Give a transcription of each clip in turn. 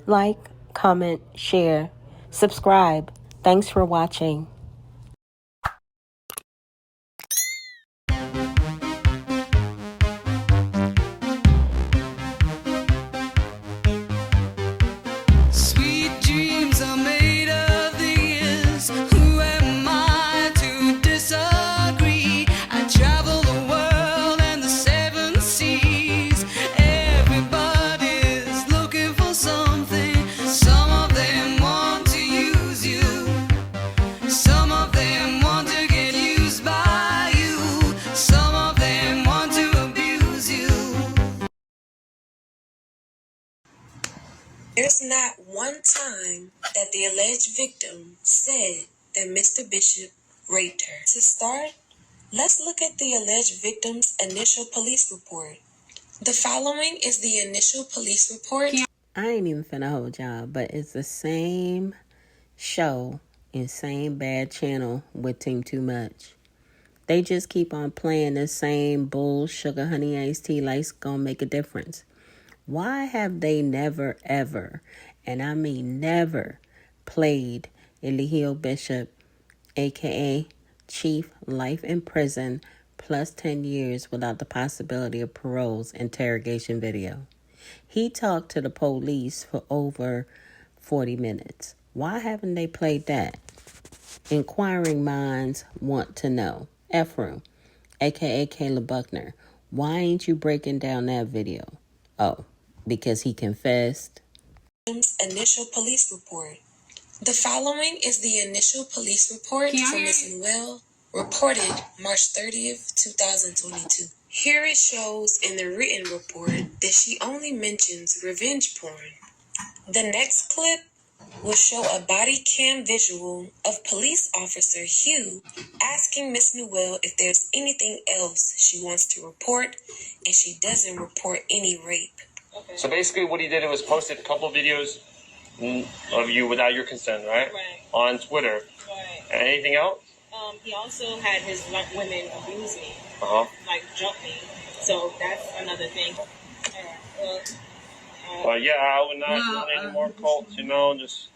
like, comment, share, subscribe. Thanks for watching. Sweet dreams are made of these. Who am I to disagree? I travel the world and the seven seas. Everybody's looking for something. Some of them want to use you. Some of them want to get used by you. Some of them want to abuse you. There's not one time that the alleged victim said that Mr. Bishop raped her. To start, let's look at the alleged victim's initial police report. The following is the initial police report. I ain't even finna hold y'all, but it's the same show and same bad channel with Team Too Much. They just keep on playing the same bull sugar honey iced tea like it's gonna make a difference. Why have they never ever, and I mean never, played Eligio Bishop, aka Chief Life in Prison plus 10 years without the possibility of parole's interrogation video? He talked to the police for over 40 minutes. Why haven't they played that? Inquiring minds want to know. Ephraim, aka Caleb Buckner, why ain't you breaking down that video? Oh, because he confessed. Initial police report. The following is the initial police report from Ms. Noel, reported March 30th, 2022. Here it shows in the written report that she only mentions revenge porn. The next clip will show a body cam visual of police officer Hugh asking Miss Noel if there's anything else she wants to report, and she doesn't report any rape. Okay. So basically what he did was posted a couple videos of you without your consent, right? Right. On Twitter. Right. And anything else? He also had his women abuse me. Like jump me. So that's another thing. Well, yeah, I would not want any more cults, just...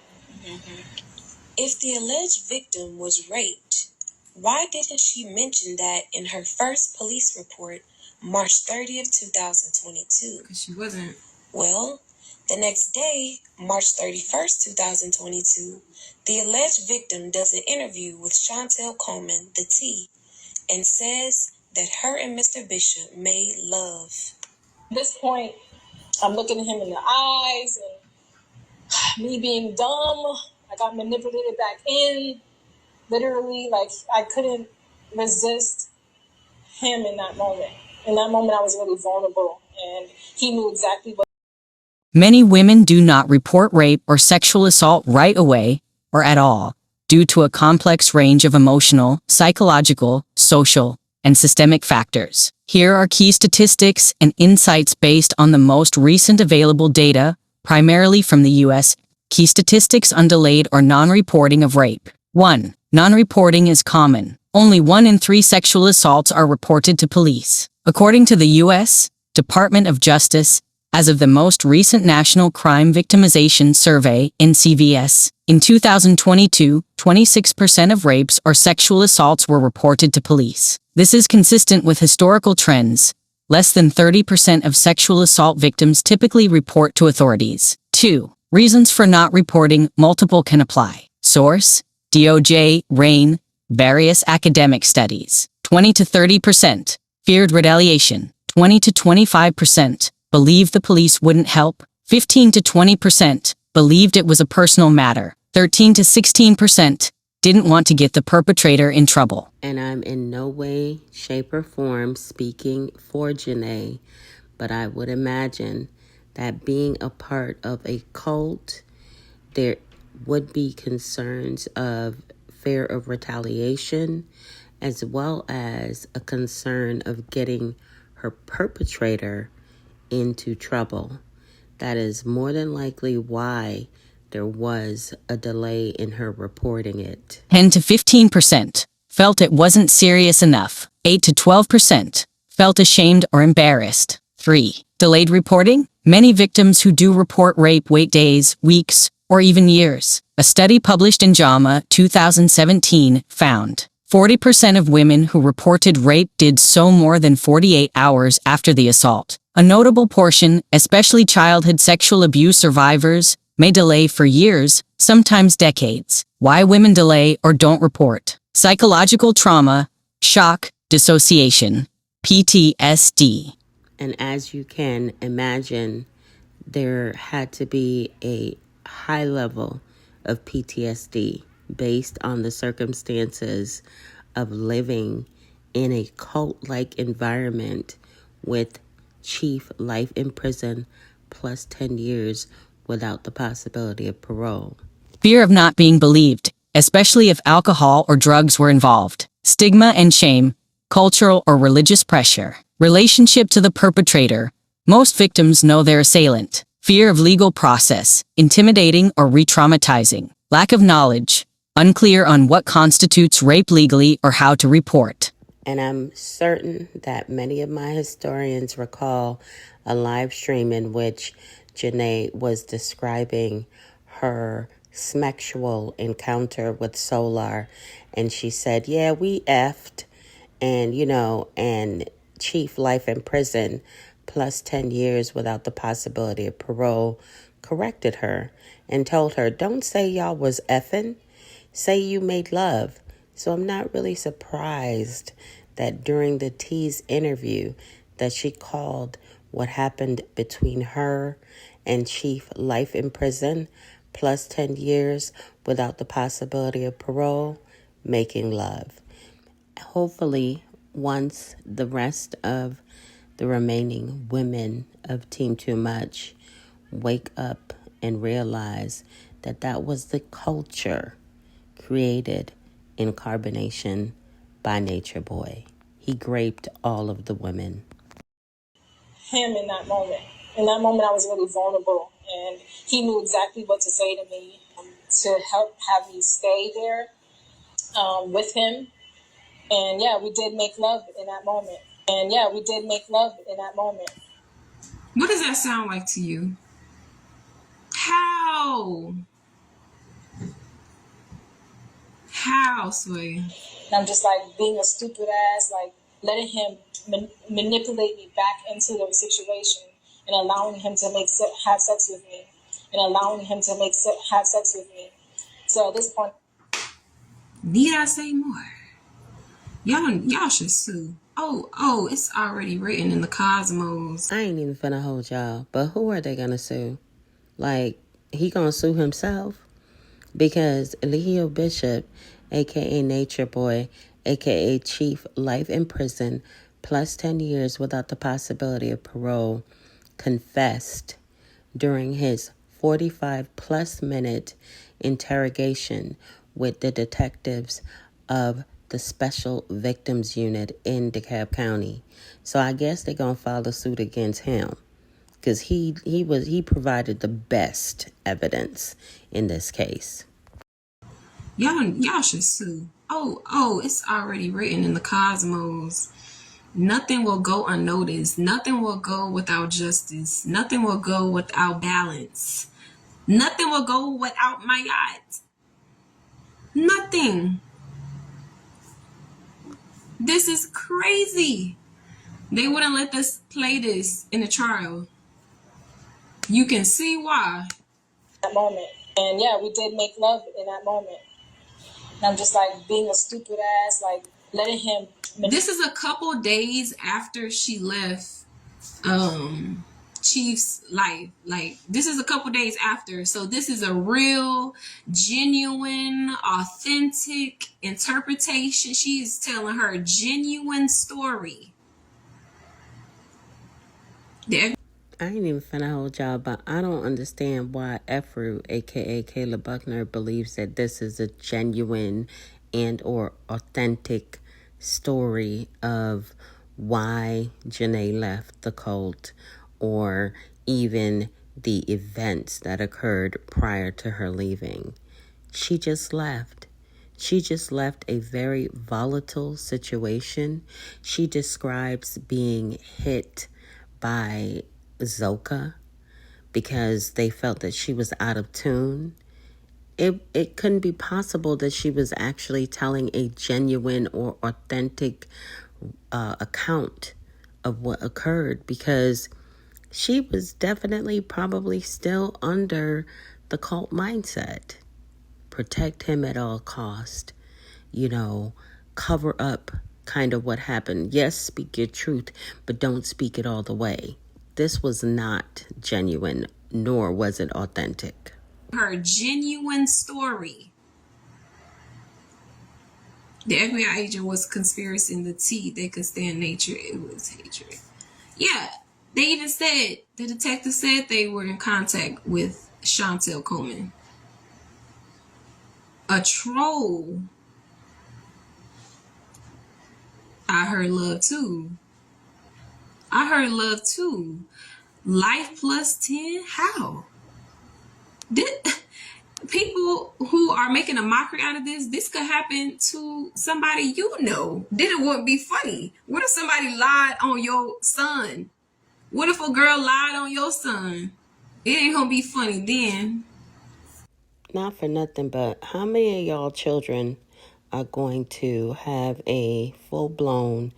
If the alleged victim was raped, why didn't she mention that in her first police report, March 30th, 2022? Because she wasn't. Well, the next day, March 31st, 2022, the alleged victim does an interview with Chantel Coleman, the T, and says that her and Mr. Bishop made love. At this point, I'm looking at him in the eyes, and me being dumb, I got manipulated back in. Literally, like, I couldn't resist him in that moment. In that moment, I was really vulnerable, and he knew exactly what. Many women do not report rape or sexual assault right away or at all, due to a complex range of emotional, psychological, social, and systemic factors. Here are key statistics and insights based on the most recent available data, primarily from the U.S. Key statistics on delayed or non-reporting of rape. 1. Non-reporting is common. Only 1 in 3 sexual assaults are reported to police. According to the U.S. Department of Justice, as of the most recent National Crime Victimization Survey, NCVS, in 2022, 26% of rapes or sexual assaults were reported to police. This is consistent with historical trends. Less than 30% of sexual assault victims typically report to authorities. 2. Reasons for not reporting: multiple can apply. Source: DOJ, RAIN, various academic studies. 20 to 30% feared retaliation. 20 to 25% believed the police wouldn't help. 15 to 20% believed it was a personal matter. 13 to 16% didn't want to get the perpetrator in trouble. And I'm in no way, shape, or form speaking for Janae, but I would imagine that being a part of a cult, there would be concerns of fear of retaliation, as well as a concern of getting her perpetrator into trouble. That is more than likely why there was a delay in her reporting it. 10 to 15% felt it wasn't serious enough. 8 to 12% felt ashamed or embarrassed. 3. Delayed reporting. Many victims who do report rape wait days, weeks, or even years. A study published in JAMA 2017 found 40% of women who reported rape did so more than 48 hours after the assault. A notable portion, especially childhood sexual abuse survivors, may delay for years, sometimes decades. Why women delay or don't report. Psychological trauma, shock, dissociation, PTSD. And as you can imagine, there had to be a high level of PTSD based on the circumstances of living in a cult-like environment with chief life in prison plus 10 years without the possibility of parole. Fear of not being believed, especially if alcohol or drugs were involved. Stigma and shame, cultural or religious pressure. Relationship to the perpetrator. Most victims know their assailant. Fear of legal process, intimidating or re-traumatizing. Lack of knowledge, unclear on what constitutes rape legally or how to report. And I'm certain that many of my historians recall a live stream in which Janae was describing her sexual encounter with Solar. And she said, yeah, we effed. And, and chief life in prison plus 10 years without the possibility of parole corrected her and told her, don't say y'all was effing, say you made love. So I'm not really surprised that during the T's interview that she called what happened between her and chief life in prison plus 10 years without the possibility of parole, making love. Hopefully, once the rest of the remaining women of Team Too Much wake up and realize that that was the culture created in carbonation by Nature Boy. He raped all of the women. Him in that moment. In that moment, I was really vulnerable, and he knew exactly what to say to me to help have me stay there with him. And yeah, we did make love in that moment. What does that sound like to you? How? How, Sway? And I'm just like being a stupid ass, like letting him manipulate me back into the situation and allowing him to have sex with me. So at this point, need I say more? Y'all should sue. Oh, it's already written in the cosmos. I ain't even finna hold y'all, but who are they gonna sue? Like, he gonna sue himself? Because Leo Bishop, aka Nature Boy, aka Chief Life in Prison, plus 10 years without the possibility of parole, confessed during his 45 plus minute interrogation with the detectives of the Special Victims Unit in DeKalb County. So I guess they're gonna file a suit against him because he provided the best evidence in this case. Y'all should sue. Oh, it's already written in the cosmos. Nothing will go unnoticed. Nothing will go without justice. Nothing will go without balance. Nothing will go without my yacht. Nothing. This is crazy. They wouldn't let us play this in the trial. You can see why. that moment. And yeah, we did make love in that moment. And I'm just like being a stupid ass, like letting him. This is a couple days after she left Chief's life. Like, this is a couple days after. So this is a real, genuine, authentic interpretation. She is telling her genuine story. I ain't even finna hold y'all, but I don't understand why Efru, aka Kayla Buckner, believes that this is a genuine and or authentic story of why Janae left the cult or even the events that occurred prior to her leaving. She just left. She just left a very volatile situation. She describes being hit by Zoka because they felt that she was out of tune. It couldn't be possible that she was actually telling a genuine or authentic account of what occurred, because she was definitely probably still under the cult mindset. Protect him at all cost, cover up kind of what happened. Yes, speak your truth, but don't speak it all the way. This was not genuine, nor was it authentic. Her genuine story. The FBI agent was conspiracy in the T. They could stand nature. It was hatred. Yeah, they even said, the detective said they were in contact with Chantel Coleman. A troll. I heard love too. Life plus 10? How? People who are making a mockery out of this could happen to somebody Then it wouldn't be funny. What if somebody lied on your son? What if a girl lied on your son? It ain't gonna be funny then. Not for nothing, but how many of y'all children are going to have a full-blown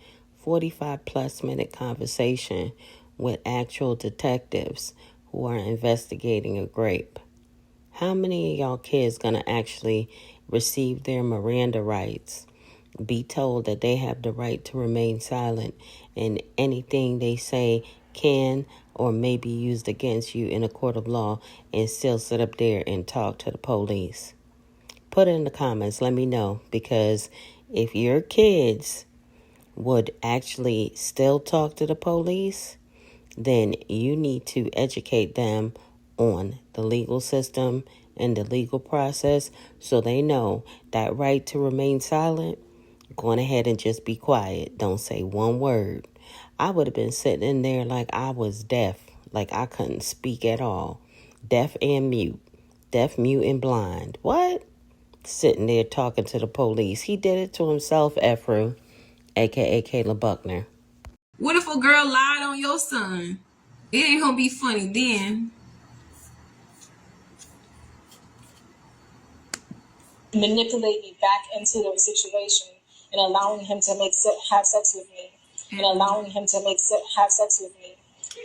45-plus minute conversation with actual detectives who are investigating a rape? How many of y'all kids going to actually receive their Miranda rights, be told that they have the right to remain silent, and anything they say can or may be used against you in a court of law, and still sit up there and talk to the police? Put it in the comments. Let me know, because if your kids would actually still talk to the police, then you need to educate them on the legal system and the legal process, so they know that right to remain silent. Going ahead and just be quiet. Don't say one word. I would have been sitting in there like I was deaf, like I couldn't speak at all. Deaf and mute. Deaf, mute, and blind. What? Sitting there talking to the police. He did it to himself, Efru, a.k.a. Kayla Buckner. What if a girl lied on your son? It ain't gonna be funny then. Manipulate me back into the situation and allowing him to have sex with me.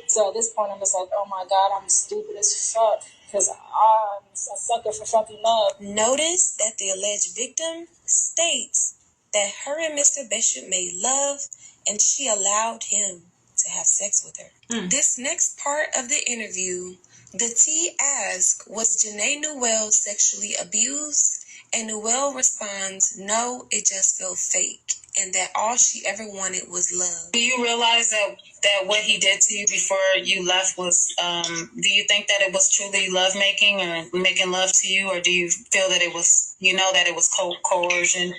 So at this point, I'm just like, oh my God, I'm stupid as fuck, because I'm a sucker for fucking love. Notice that the alleged victim states that her and Mr. Bishop made love and she allowed him to have sex with her. This next part of the interview, the T asks, was Janae Newell sexually abused? And Newell responds, no, it just felt fake, and that all she ever wanted was love. Do you realize that what he did to you before you left was, do you think that it was truly love making or making love to you, or do you feel that it was, that it was coercion,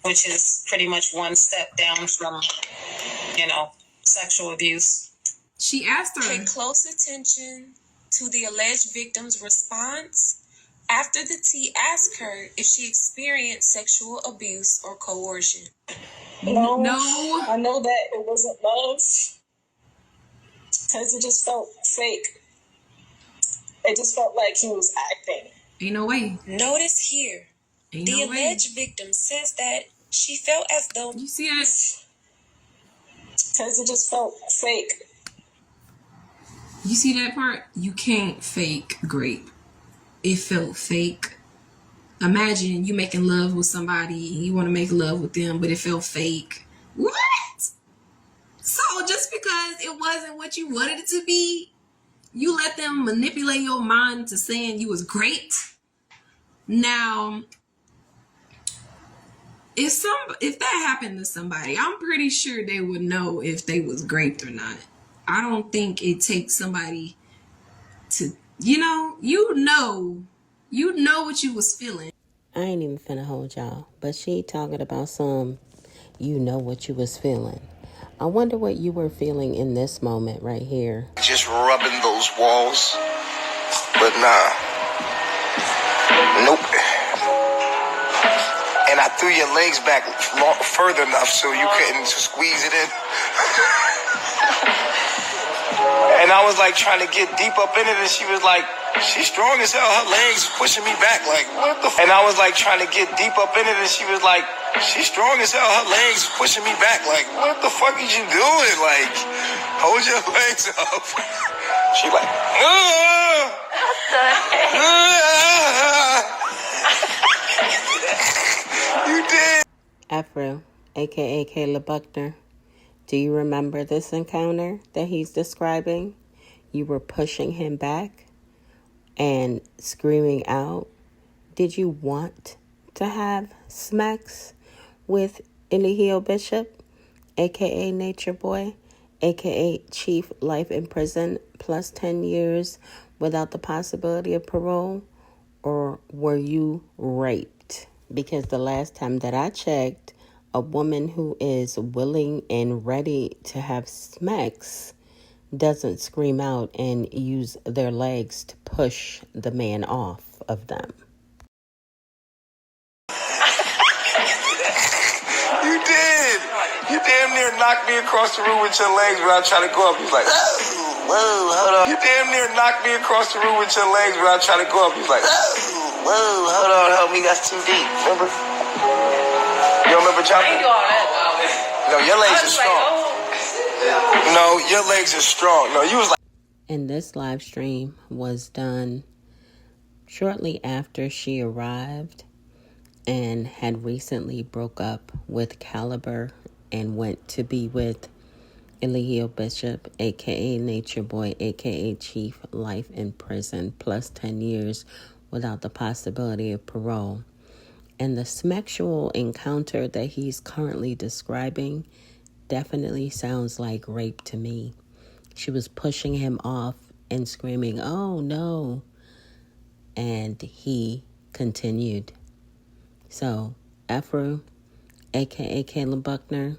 which is pretty much one step down from, sexual abuse? She asked her. Pay close attention to the alleged victim's response after the T asked her if she experienced sexual abuse or coercion. No. I know that it wasn't love, because it just felt fake. It just felt like he was acting. Ain't no way. Notice here, the alleged victim says that she felt as though... You see that? Because it just felt fake. You see that part? You can't fake grape. It felt fake. Imagine you making love with somebody, you want to make love with them, but it felt fake. What? So just because it wasn't what you wanted it to be, you let them manipulate your mind into saying you was great? Now, if that happened to somebody, I'm pretty sure they would know if they was great or not. I don't think it takes somebody to, you know what you was feeling. I ain't even finna hold y'all, but she talking about you know what you was feeling. I wonder what you were feeling in this moment right here. Just rubbing those walls, but nah, nope. And I threw your legs back further enough so you couldn't squeeze it in. And I was like trying to get deep up in it, and she was like, she's strong as hell. Her legs pushing me back. Like, what the And I was like trying to get deep up in it, and she was like, she's strong as hell. Her legs pushing me back. Like, what the fuck is you doing? Like, hold your legs up. She like, you did. Afro, aka Caleb Buckner, do you remember this encounter that he's describing? You were pushing him back and screaming out. Did you want to have smacks with Eligio Bishop, aka Nature Boy, aka Chief Life in Prison plus 10 years without the possibility of parole? Or were you raped? Because the last time that I checked, a woman who is willing and ready to have smacks doesn't scream out and use their legs to push the man off of them. You did. You damn near knocked me across the room with your legs when I tried to go up. He's like, whoa, hold on. You damn near knocked me across the room with your legs when I tried to go up. He's like, whoa, hold on, help me, that's too deep. Remember? You remember jumping? I ain't do all that. No, your legs are strong. No, your legs are strong. No, you was like. And this live stream was done shortly after she arrived and had recently broke up with Caliber and went to be with Eligio Bishop, aka Nature Boy, aka Chief Life in Prison plus 10 years without the possibility of parole. And the sexual encounter that he's currently describing definitely sounds like rape to me. She was pushing him off and screaming, "Oh no." And he continued. So, Afro, aka Caleb Buckner,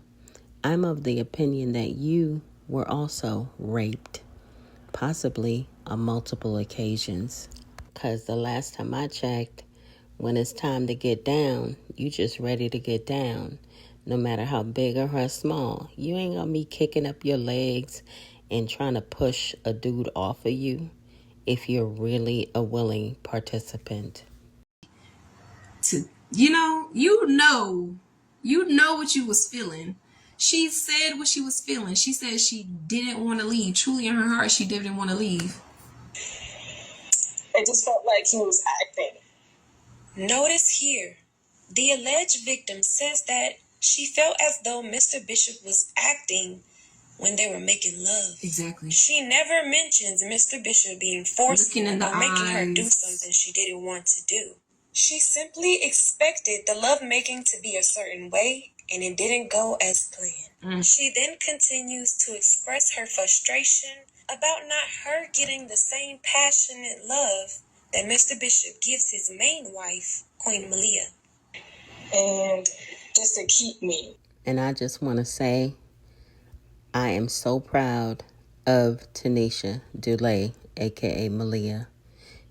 I'm of the opinion that you were also raped, possibly on multiple occasions. Because the last time I checked, when it's time to get down, you just ready to get down. No matter how big or how small. You ain't gonna be kicking up your legs and trying to push a dude off of you if you're really a willing participant. You know what you was feeling. She said what she was feeling. She said she didn't want to leave. Truly in her heart, she didn't want to leave. It just felt like he was acting. Notice here, the alleged victim says that she felt as though Mr. Bishop was acting when they were making love. Exactly. She never mentions Mr. Bishop being forceful or making her do something she didn't want to do. She simply expected the lovemaking to be a certain way, and it didn't go as planned. She then continues to express her frustration about not her getting the same passionate love that Mr. Bishop gives his main wife, Queen Medaya. And just to keep me. And I just want to say, I am so proud of Tanisha Dulay, aka Malia.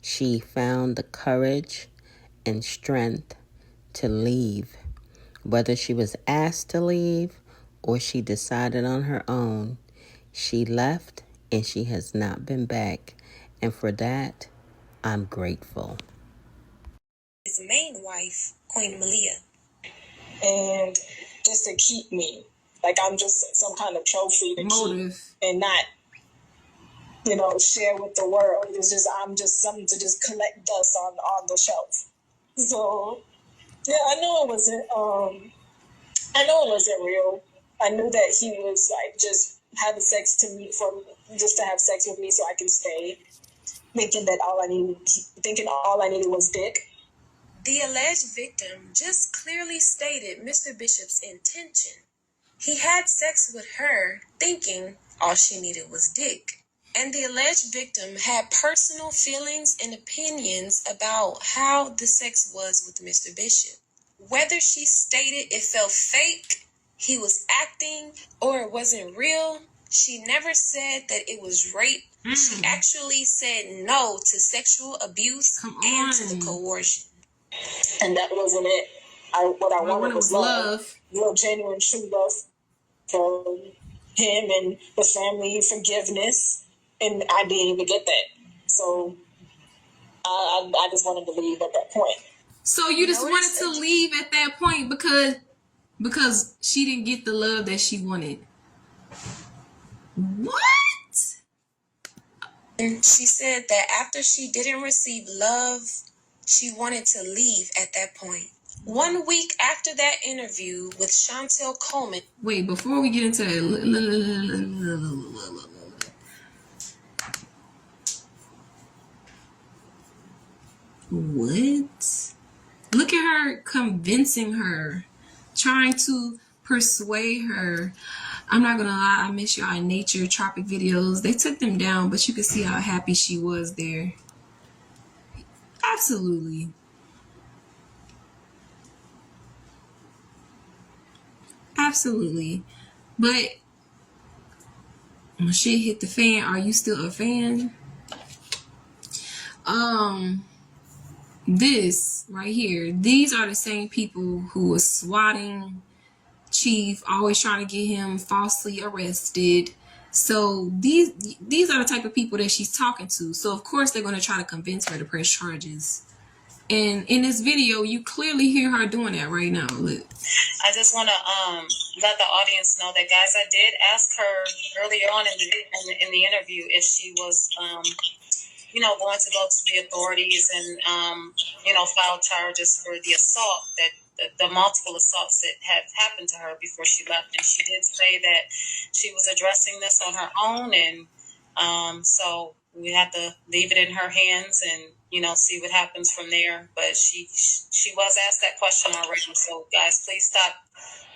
She found the courage and strength to leave. Whether she was asked to leave or she decided on her own, she left and she has not been back. And for that, I'm grateful. His main wife, Queen Medaya. And just to keep me. Like I'm just some kind of trophy to keep and not, share with the world. I'm just something to just collect dust on the shelf. So yeah, I know it wasn't real. I knew that he was like just having sex to me just to have sex with me so I can stay. Thinking all I needed was dick. The alleged victim just clearly stated Mr. Bishop's intention. He had sex with her thinking all she needed was dick. And the alleged victim had personal feelings and opinions about how the sex was with Mr. Bishop. Whether she stated it felt fake, he was acting, or it wasn't real, she never said that it was rape. She actually said no to sexual abuse and to the coercion. And that wasn't it. What I wanted was love. Real, genuine, true love from him and the family, forgiveness, And I didn't even get that. So I just wanted to leave at that point. So you just wanted to leave at that point because she didn't get the love that she wanted. What? And she said that after she didn't receive love, she wanted to leave at that point. 1 week after that interview with Chantel Coleman. Wait, before we get into that, what? Look at her convincing her, trying to persuade her. I'm not gonna lie, I miss y'all in nature tropic videos. They took them down, but you could see how happy she was there. Absolutely. Absolutely. But when shit hit the fan, are you still a fan? This right here, these are the same people who was swatting Chief, always trying to get him falsely arrested. So these are the type of people that she's talking to. So of course they're going to try to convince her to press charges. And in this video, you clearly hear her doing that right now. Look. I just want to let the audience know that, guys, I did ask her earlier on in the interview if she was going to go to the authorities and file charges for the assault that the multiple assaults that had happened to her before she left. And she did say that she was addressing this on her own, and so we have to leave it in her hands and see what happens from there. But she was asked that question already. So guys, please stop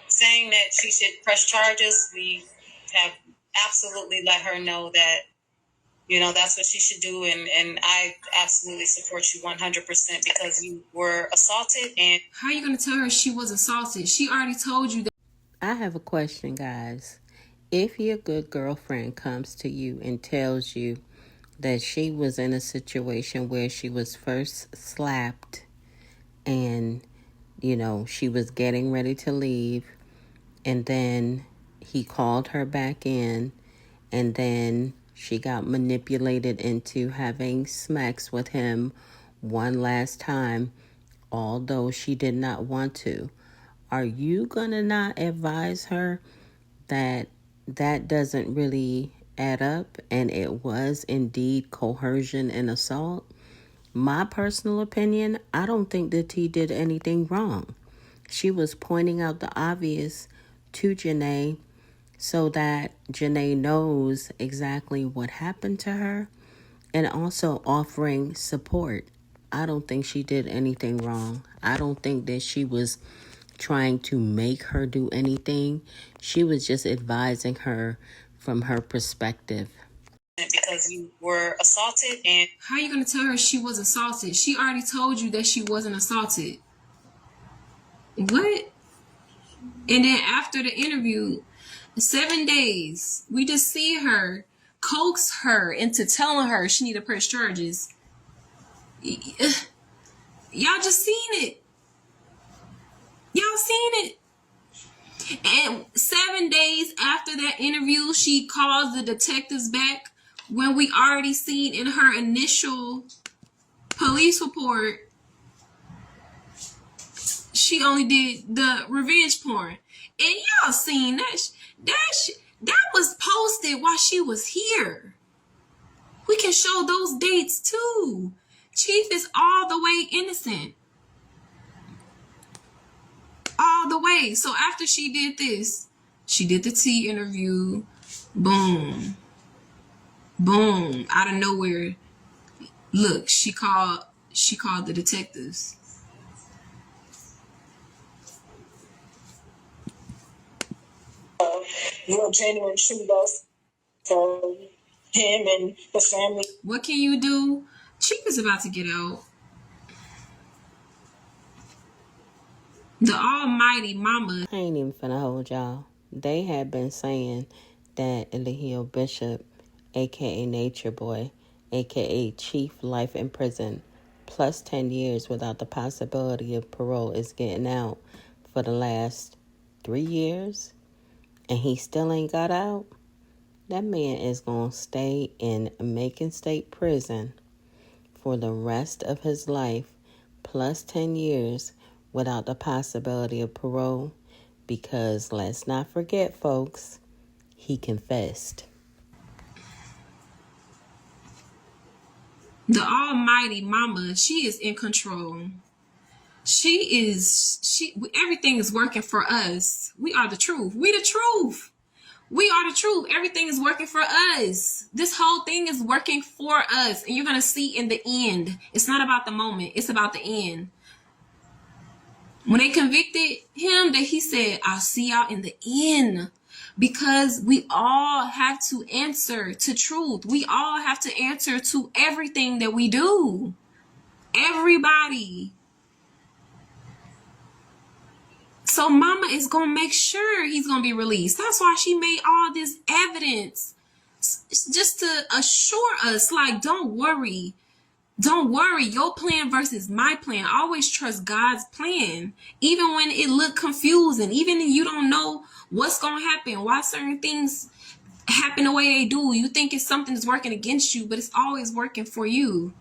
saying that she should press charges. We have absolutely let her know that that's what she should do, and I absolutely support you 100% because you were assaulted. And how are you going to tell her she was assaulted? She already told you that. I have a question, guys. If your good girlfriend comes to you and tells you that she was in a situation where she was first slapped and, she was getting ready to leave, and then he called her back in, and then she got manipulated into having smacks with him one last time, although she did not want to. Are you gonna not advise her that that doesn't really add up and it was indeed coercion and assault? My personal opinion, I don't think that T did anything wrong. She was pointing out the obvious to Janae so that Janae knows exactly what happened to her and also offering support. I don't think she did anything wrong. I don't think that she was trying to make her do anything. She was just advising her from her perspective. because you were assaulted, and how are you going to tell her she was assaulted? She already told you that she wasn't assaulted. What? And then after the interview, 7 days, we just see her coax her into telling her she need to press charges. Y'all just seen it. Y'all seen it. And 7 days after that interview, she calls the detectives back when we already seen in her initial police report she only did the revenge porn. And y'all seen that that was posted while she was here. We can show those dates too. Chief is all the way innocent. All the way. So after she did this, she did the T interview. Boom. Boom. Out of nowhere. Look, she called the detectives. Real genuine true love for him and the family. What can you do? Chief is about to get out. The almighty mama. I ain't even finna hold y'all. They had been saying that Eligio Bishop, aka Nature Boy, aka Chief Life in Prison, plus 10 years without the possibility of parole, is getting out for the last 3 years, and he still ain't got out. That man is going to stay in Macon State Prison for the rest of his life, plus 10 years, without the possibility of parole, because let's not forget, folks, he confessed. The almighty mama, she is in control. Everything is working for us. We are the truth. We the truth. We are the truth. Everything is working for us. This whole thing is working for us. And you're going to see in the end. It's not about the moment. It's about the end. When they convicted him, that he said, I'll see y'all in the end. Because we all have to answer to truth. We all have to answer to everything that we do. Everybody. So mama is going to make sure he's going to be released. That's why she made all this evidence. Just to assure us, like, don't worry. Don't worry. Your plan versus my plan. Always trust God's plan. Even when it look confusing. Even if you don't know what's going to happen. Why certain things happen the way they do. You think it's something that's working against you, but it's always working for you.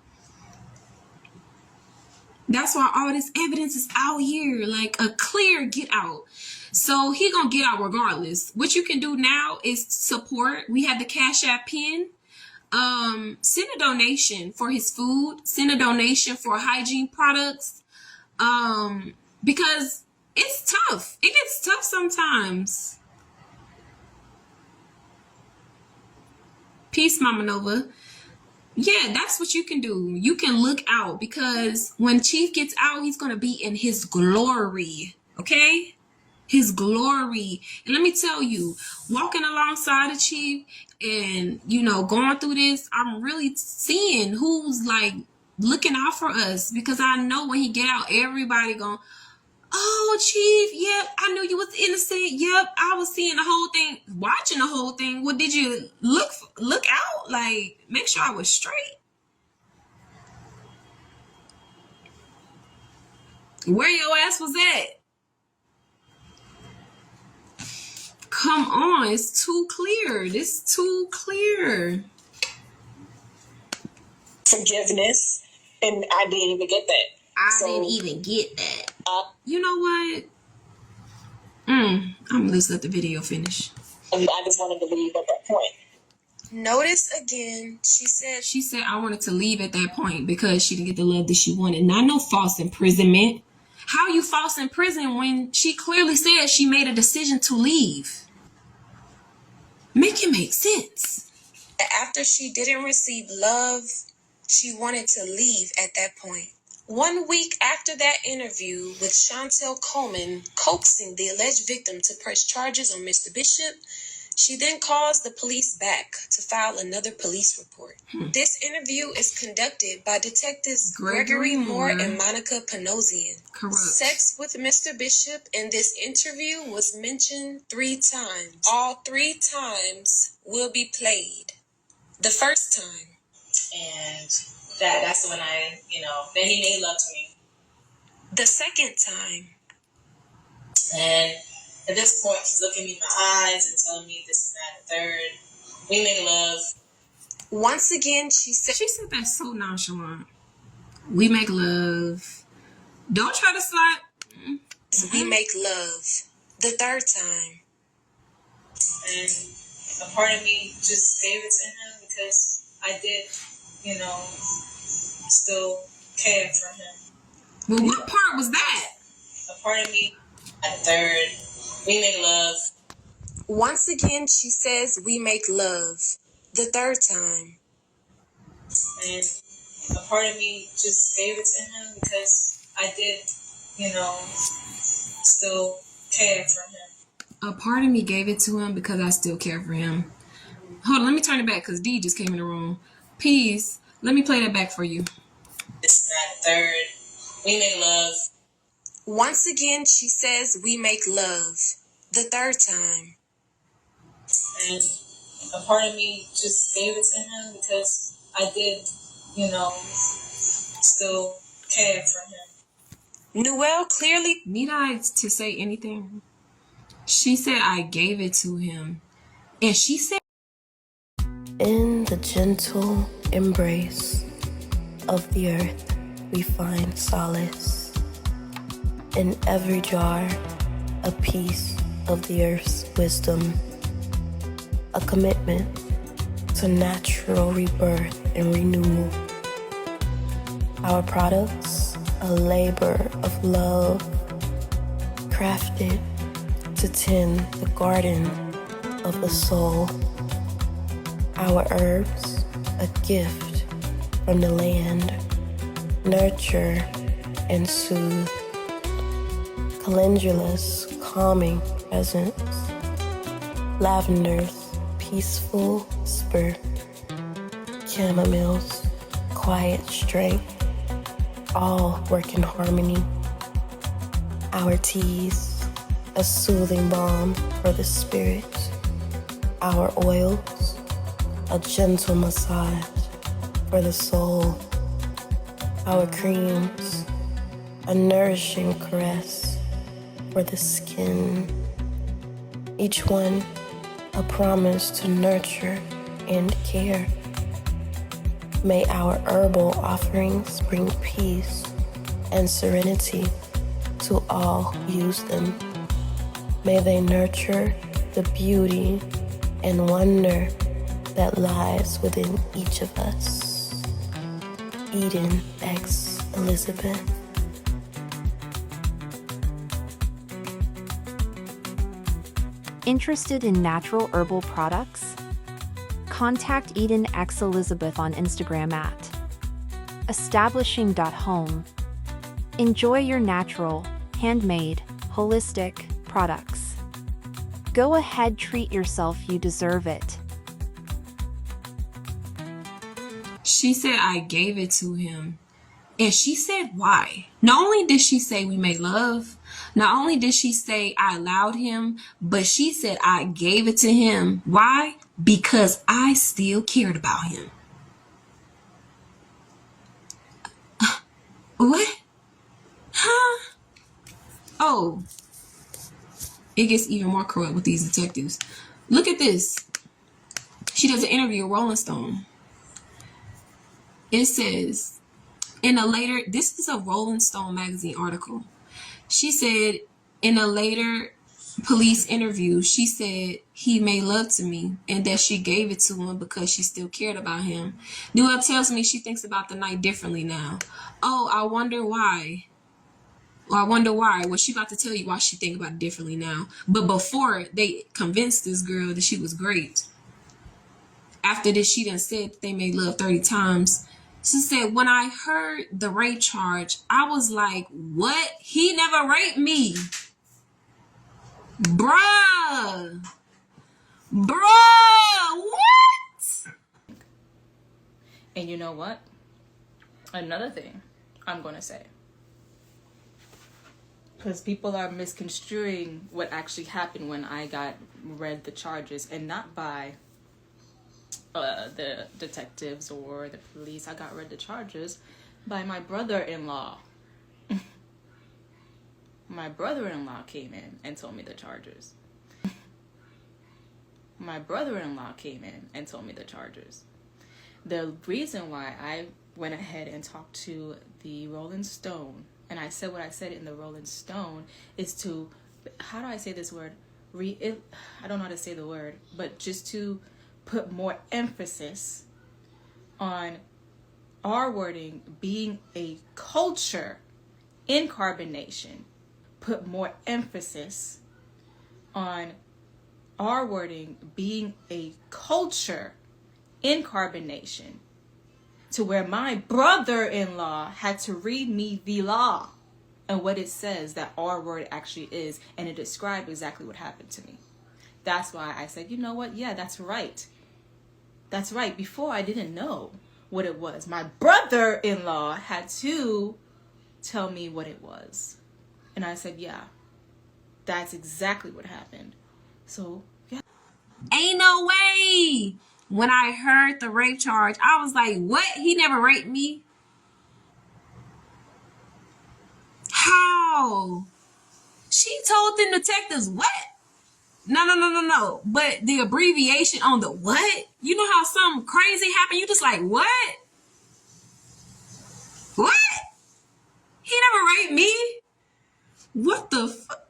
That's why all this evidence is out here, like a clear get out. So he gonna get out regardless. What you can do now is support. We have the Cash App pin. Send a donation for his food. Send a donation for hygiene products. Because it's tough. It gets tough sometimes. Peace, Mama Nova. Yeah, that's what you can do. You can look out, because when Chief gets out, he's going to be in his glory. Okay? His glory. And let me tell you, walking alongside the Chief and, going through this, I'm really seeing who's like looking out for us, because I know when he get out, everybody going, oh, Chief, yep, I knew you was innocent. Yep, I was seeing the whole thing, watching the whole thing. What did you look out? Like, make sure I was straight. Where your ass was at? Come on, it's too clear. This is too clear. Forgiveness, and I didn't even get that. I didn't even get that. You know what? I'm gonna just let the video finish. I just wanted to leave at that point. Notice again, she said I wanted to leave at that point because she didn't get the love that she wanted. Not no false imprisonment. How you false in prison when she clearly said she made a decision to leave? Make it make sense. After she didn't receive love, she wanted to leave at that point. 1 week after that interview with Chantel Coleman coaxing the alleged victim to press charges on Mr. Bishop, she then calls the police back to file another police report. This interview is conducted by detectives Gregory Moore and Monica Panosian. Correct. Sex with Mr. Bishop in this interview was mentioned 3 times. All 3 times will be played. The first time. And that's when then he made love to me. The second time. And at this point, he's looking me in my eyes and telling me this and that and third. We make love. Once again, she said that so nonchalant. We make love. Don't try to slide. We make love. The third time. And a part of me just gave it to him because I did, still care for him. Well, what part was that? A part of me at the third. We make love. Once again, she says we make love. The third time. And a part of me just gave it to him because I did, still care for him. A part of me gave it to him because I still care for him. Hold on, let me turn it back because D just came in the room. Peace. Let me play that back for you. This and that third. We make love. Once again, she says we make love. The third time. And a part of me just gave it to him because I did, still care for him. Noelle clearly... Need I to say anything? She said I gave it to him. And she said In the gentle embrace of the earth, we find solace. In every jar, a piece of the earth's wisdom, a commitment to natural rebirth and renewal. Our products, a labor of love, crafted to tend the garden of the soul. Our herbs, a gift from the land, nurture and soothe. Calendula's calming presence, lavender's peaceful whisper, chamomile's quiet strength, all work in harmony. Our teas, a soothing balm for the spirit. Our oils, a gentle massage for the soul. Our creams, a nourishing caress for the skin. Each one a promise to nurture and care. May our herbal offerings bring peace and serenity to all who use them. May they nurture the beauty and wonder that lies within each of us. Eden X Elizabeth. Interested in natural herbal products? Contact Eden X Elizabeth on Instagram at establishing.home. Enjoy your natural, handmade, holistic products. Go ahead, treat yourself, you deserve it. She said I gave it to him. And she said why. Not only did she say we made love, not only did she say I allowed him, but she said I gave it to him. Why? Because I still cared about him. What? Huh? Oh. It gets even more corrupt with these detectives. Look at this. She does an interview with Rolling Stone. It says, in a later, this is a Rolling Stone magazine article. She said, in a later police interview, she said he made love to me and that she gave it to him because she still cared about him. Newell tells me she thinks about the night differently now. Oh, I wonder why. Or I wonder why. Well, she about to tell you why she think about it differently now. But before they convinced this girl that she was great, after this, she done said that they made love 30 times. She said, when I heard the rape charge, I was like, what? He never raped me. Bruh. What? And you know what? Another thing I'm going to say. Because people are misconstruing what actually happened when I got read the charges, and not by the detectives or the police. I got read the charges by my brother-in-law. My brother-in-law came in and told me the charges. My brother-in-law came in and told me the charges. The reason why I went ahead and talked to the Rolling Stone, and I said what I said in the Rolling Stone, is to, how do I say this word? I don't know how to say the word, but just to put more emphasis on our wording being a culture in carbonation. Put more emphasis on our wording being a culture in carbonation, to where my brother-in-law had to read me the law and what it says that our word actually is, and it described exactly what happened to me. That's why I said, you know what? Yeah, that's right. That's right. Before, I didn't know what it was. My brother-in-law had to tell me what it was. And I said, yeah, that's exactly what happened. So, yeah. Ain't no way. When I heard the rape charge, I was like, what? He never raped me? How? She told the detectives what? No. But the abbreviation on the what? You know how something crazy happened? You just like, what? What? He never raped me? What the fuck?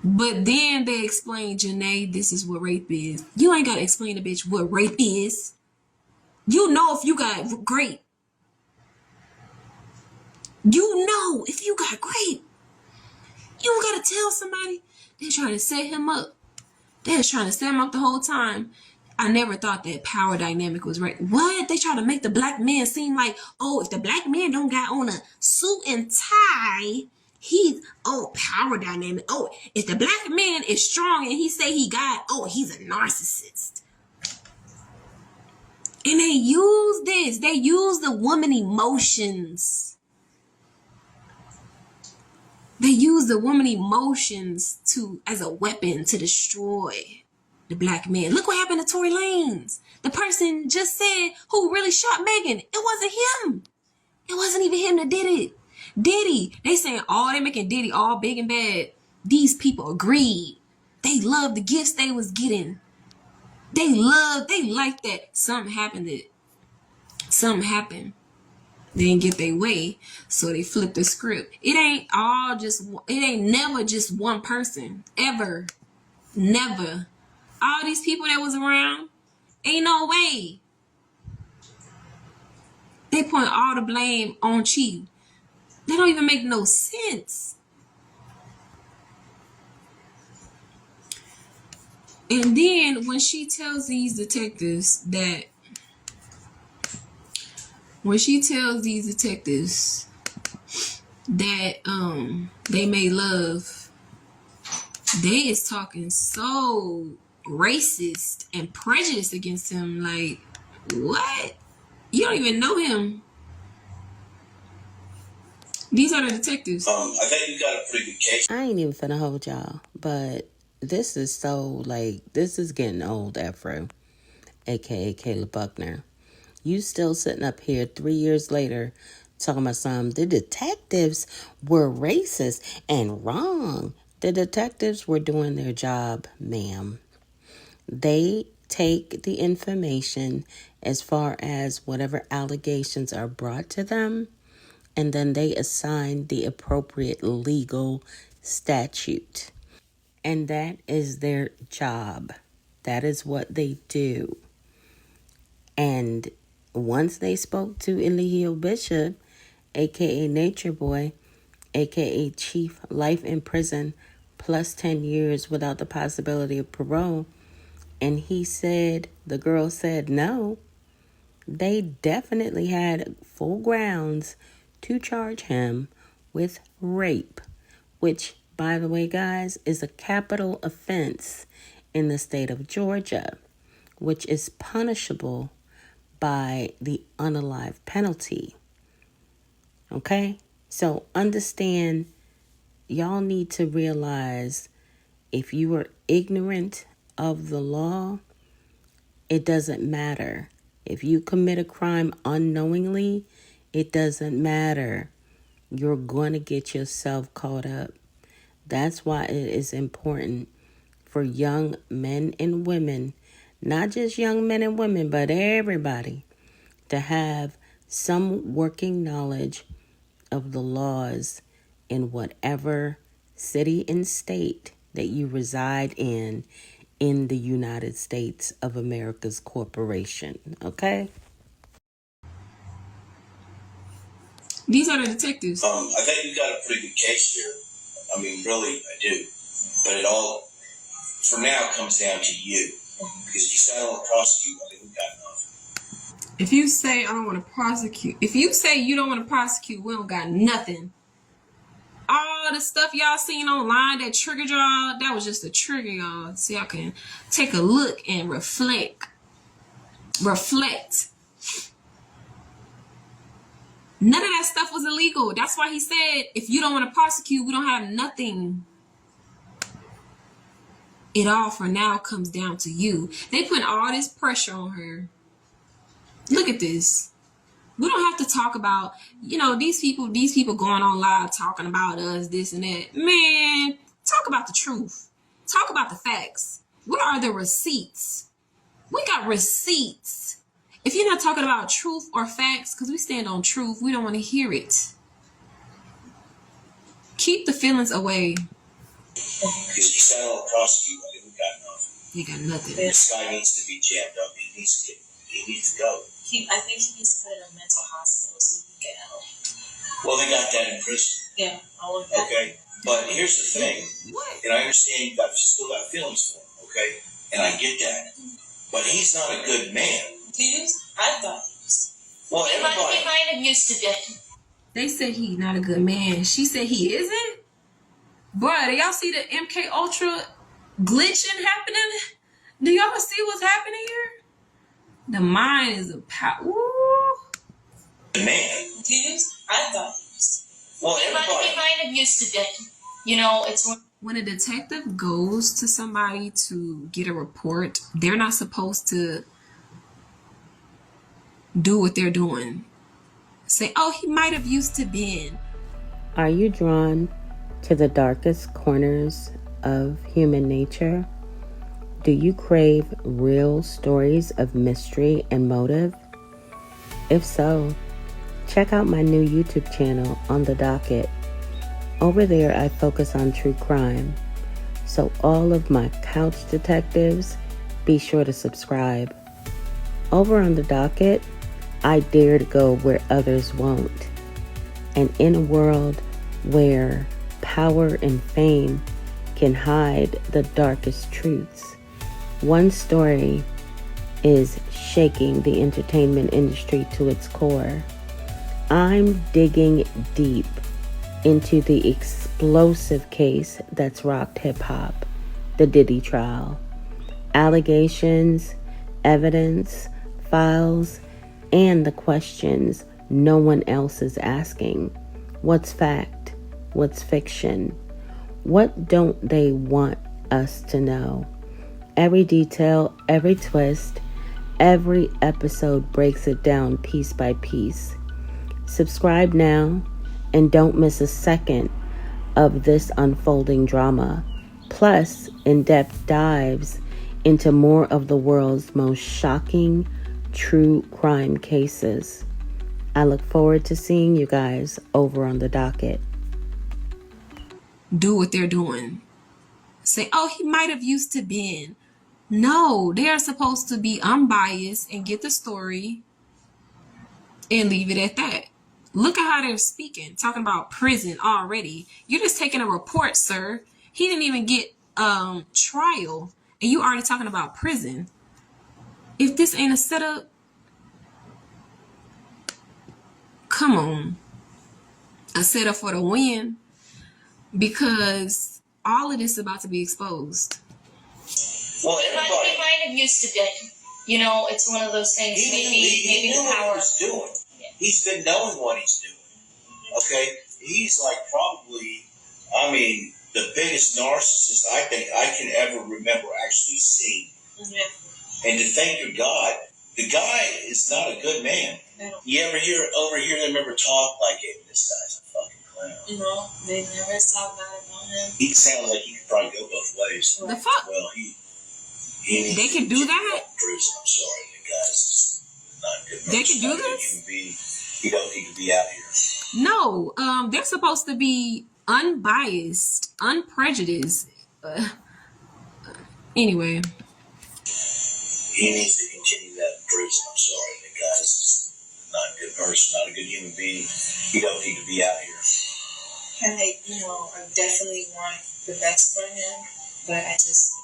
But then they explain, Janae, this is what rape is. You ain't gotta explain to bitch what rape is. You know if you got grape. You know if you got grape. You don't gotta tell somebody. They're trying to set him up. They're trying to set him up the whole time. I never thought that power dynamic was right. What? They try to make the black man seem like, oh, if the black man don't got on a suit and tie, he's, oh, power dynamic. Oh, if the black man is strong and he say he got, oh, he's a narcissist. And they use this. They use the woman emotions. They use the woman emotions as a weapon to destroy the black man. Look what happened to Tory Lanez. The person just said who really shot Megan. It wasn't him. It wasn't even him that did it. Diddy. They saying, oh, they making Diddy all big and bad. These people agreed. They loved the gifts they was getting. They liked that. Something happened. They didn't get their way, so they flipped the script. It ain't never just one person. Ever. Never. All these people that was around, ain't no way. They point all the blame on Chief. That don't even make no sense. And then when she tells these detectives that they made love, they is talking so racist and prejudiced against him. Like, what? You don't even know him. These are the detectives. I think you got a pretty good case. I ain't even finna hold y'all, but this is this is getting old, Afro, aka Caleb Buckner. You still sitting up here 3 years later talking about the detectives were racist and wrong. The detectives were doing their job, ma'am. They take the information as far as whatever allegations are brought to them, and then they assign the appropriate legal statute. And that is their job. That is what they do. And once they spoke to Eligio Bishop, aka Nature Boy, aka Chief Life in Prison plus 10 years without the possibility of parole, and the girl said no, they definitely had full grounds to charge him with rape, which, by the way, guys, is a capital offense in the state of Georgia, which is punishable by the unalive penalty. Okay? So understand, y'all need to realize if you are ignorant of the law, it doesn't matter. If you commit a crime unknowingly, it doesn't matter. You're going to get yourself caught up. That's why it is important for young men and women, not just young men and women, but everybody, to have some working knowledge of the laws in whatever city and state that you reside in the United States of America's corporation. Okay? These are the detectives. I think you got a pretty good case here. I mean, really, I do. But it all, for now, comes down to you. Because if you say I don't want to prosecute, I think we got enough. If you say I don't want to prosecute, if you say you don't want to prosecute, we don't got nothing. All the stuff y'all seen online that triggered y'all, that was just a trigger, y'all. So y'all can take a look and reflect. None of that stuff was illegal. That's why he said, if you don't want to prosecute, we don't have nothing. It all for now comes down to you. They put all this pressure on her. Look at this. We don't have to talk about, these people going on live talking about us, this and that. Man, talk about the truth. Talk about the facts. Where are the receipts? We got receipts. If you're not talking about truth or facts, because we stand on truth, we don't want to hear it. Keep the feelings away. Because you sat on the prosecutor, I think we got nothing. You got nothing. This guy needs to be jammed up. He needs to go. I think he needs to put in a mental hospital so he can get help. Well, they got that in prison. Yeah, all of that. Okay, but here's the thing. What? And I understand you still got feelings for him, okay? And I get that. But he's not a good man. He is? I thought he was. Well, everybody. He might have used to get. They said he's not a good man. She said he isn't? Bruh, do y'all see the MK Ultra glitching happening? Do y'all see what's happening here? The mind is a power. Man. He is? I thought he was. Well, everybody. He might have used to get. It's when a detective goes to somebody to get a report, they're not supposed to do what they're doing. Say, oh, he might have used to been. Are you drawn to the darkest corners of human nature? Do you crave real stories of mystery and motive? If so, check out my new YouTube channel On The Docket. Over there, I focus on true crime. So all of my couch detectives, be sure to subscribe. Over on The Docket, I dare to go where others won't. And in a world where power and fame can hide the darkest truths, one story is shaking the entertainment industry to its core. I'm digging deep into the explosive case that's rocked hip-hop, the Diddy trial. Allegations, evidence, files, and the questions no one else is asking. What's fact? What's fiction? What don't they want us to know? Every detail, every twist, every episode breaks it down piece by piece. Subscribe now and don't miss a second of this unfolding drama. Plus, in-depth dives into more of the world's most shocking true crime cases. I look forward to seeing you guys over on The Docket. Do what they're doing. Say, oh, he might have used to been. No, they are supposed to be unbiased and get the story and leave it at that. Look at how they're speaking, talking about prison already. You're just taking a report, sir. He didn't even get trial, and you already talking about prison. If this ain't a setup, come on. A setup for the win, because all of this is about to be exposed. Well, everybody. He might have used to get. It's one of those things. He knew the power. what he was doing. He's been knowing what he's doing. Okay? He's like probably, the biggest narcissist I think I can ever remember actually seeing. Mm-hmm. And to thank your God, the guy is not a good man. No. You ever hear them ever talk like, hey, this guy's a fucking clown? No, they never talk about it on him. He sounds like he could probably go both ways. The fuck? Well, they can do that? Bruce, I'm sorry, the guy's not a good person. They can do this? He don't need to be out here. No, they're supposed to be unbiased, unprejudiced. Anyway. He needs to continue that in prison. I'm sorry, the guy's not a good person, not a good human being. He don't need to be out here. And I definitely want the best for him, but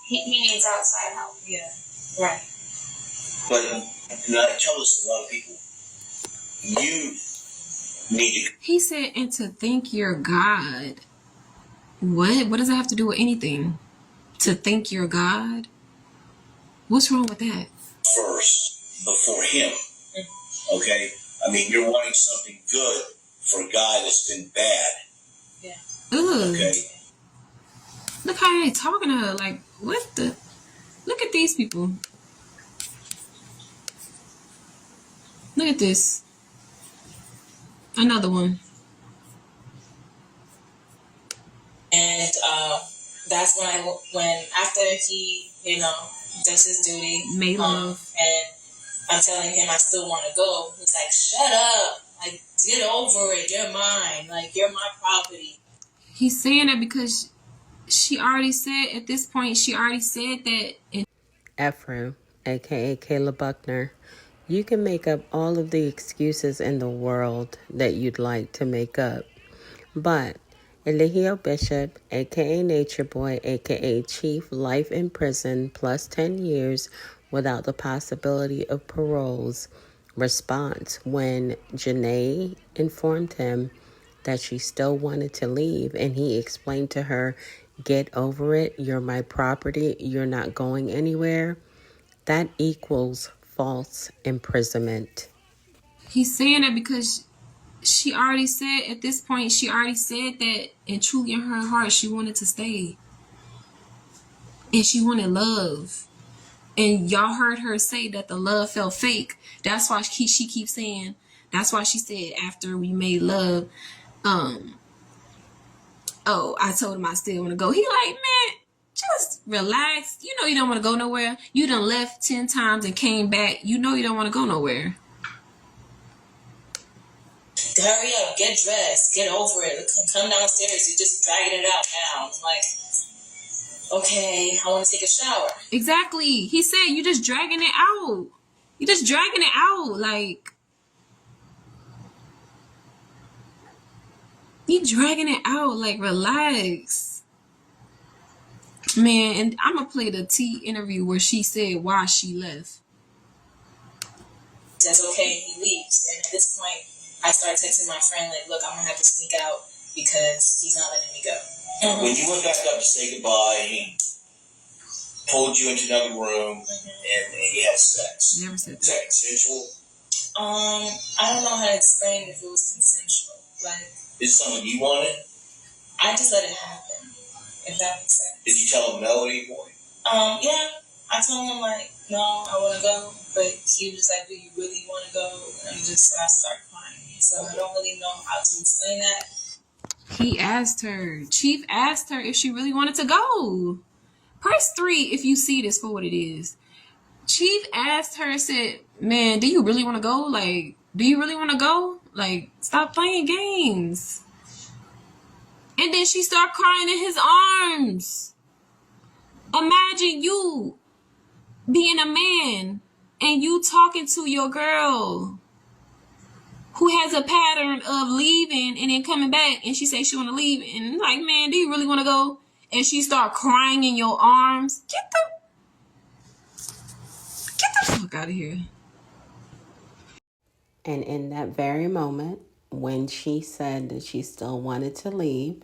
he needs outside help. Yeah, right. But I tell this to a lot of people. You need to. He said, and to thank your God. What? What does that have to do with anything? To thank your God? What's wrong with that? First, before him. Okay? You're wanting something good for a guy that's been bad. Yeah. Ugh. Okay? Look how they talking to her. Like, what the? Look at these people. Look at this. Another one. And that's when after he, does his duty, made love, and I'm telling him I still want to go. He's like, shut up. Like, get over it. You're mine. Like, you're my property. He's saying that because she already said, at this point, she already said that. Ephraim, aka Kayla Buckner, you can make up all of the excuses in the world that you'd like to make up. But Eligio Bishop, aka Nature Boy, aka Chief Life in Prison plus 10 years without the possibility of paroles, response when Janae informed him that she still wanted to leave and he explained to her, get over it, you're my property, you're not going anywhere, that equals false imprisonment. He's saying that because she already said, at this point, she already said that, and truly in her heart, she wanted to stay. And she wanted love. And y'all heard her say that the love felt fake. That's why she keeps saying, that's why she said after we made love, oh, I told him I still want to go. He like, man, just relax. You know you don't want to go nowhere. You done left 10 times and came back. You know you don't want to go nowhere. Hurry up, get dressed, get over it. Come downstairs. You're just dragging it out now. I'm like, okay, I want to take a shower. Exactly. He said you just dragging it out. You just dragging it out. Like, you dragging it out. Like, relax. Man, and I'm going to play the T interview where she said why she left. Says, okay, he leaves. And at this point, I start texting my friend, like, look, I'm going to have to sneak out because he's not letting me go. Mm-hmm. When you went back up to say goodbye, he pulled you into another room and you had sex. Never said that. Is that consensual? I don't know how to explain if it was consensual. Like, is it something you wanted? I just let it happen, if that makes sense. Did you tell him no at any point? Yeah. I told him, like, no, I want to go. But he was like, do you really want to go? And I started crying. So I don't really know how to explain that. He asked her, Chief asked her if she really wanted to go. Press 3 if you see this for what it is. Chief asked her, said, man, do you really want to go? Like, do you really want to go? Like, stop playing games. And then she started crying in his arms. Imagine you being a man and you talking to your girl who has a pattern of leaving and then coming back, and she says she want to leave, and like, man, do you really want to go? And she start crying in your arms. Get the fuck out of here. And in that very moment, when she said that she still wanted to leave,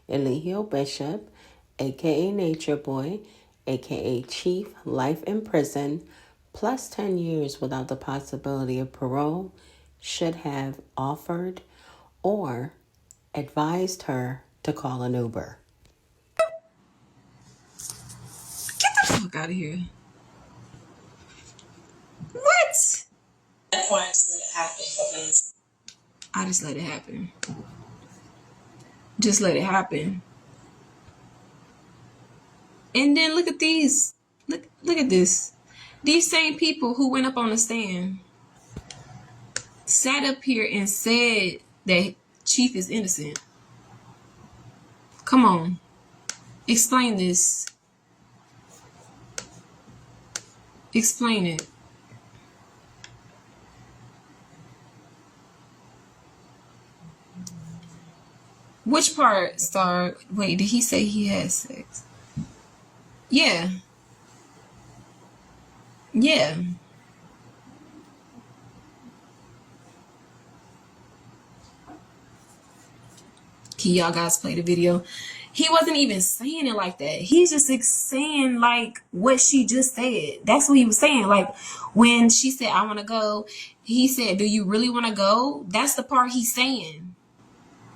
Eligio Bishop, aka Nature Boy, aka Chief Life in Prison, plus 10 years without the possibility of parole, should have offered or advised her to call an Uber. Get the fuck out of here. What? That point, I just let it happen because I just let it happen. Just let it happen. And then look at these. Look at this. These same people who went up on the stand sat up here and said that Chief is innocent. Come on. Explain this. Explain it. Which part, Star? Wait, did he say he had sex? Yeah. Yeah. Can y'all guys play the video? He wasn't even saying it like that. He's just saying like what she just said. That's what he was saying. Like when she said, I want to go, he said, do you really want to go? That's the part he's saying.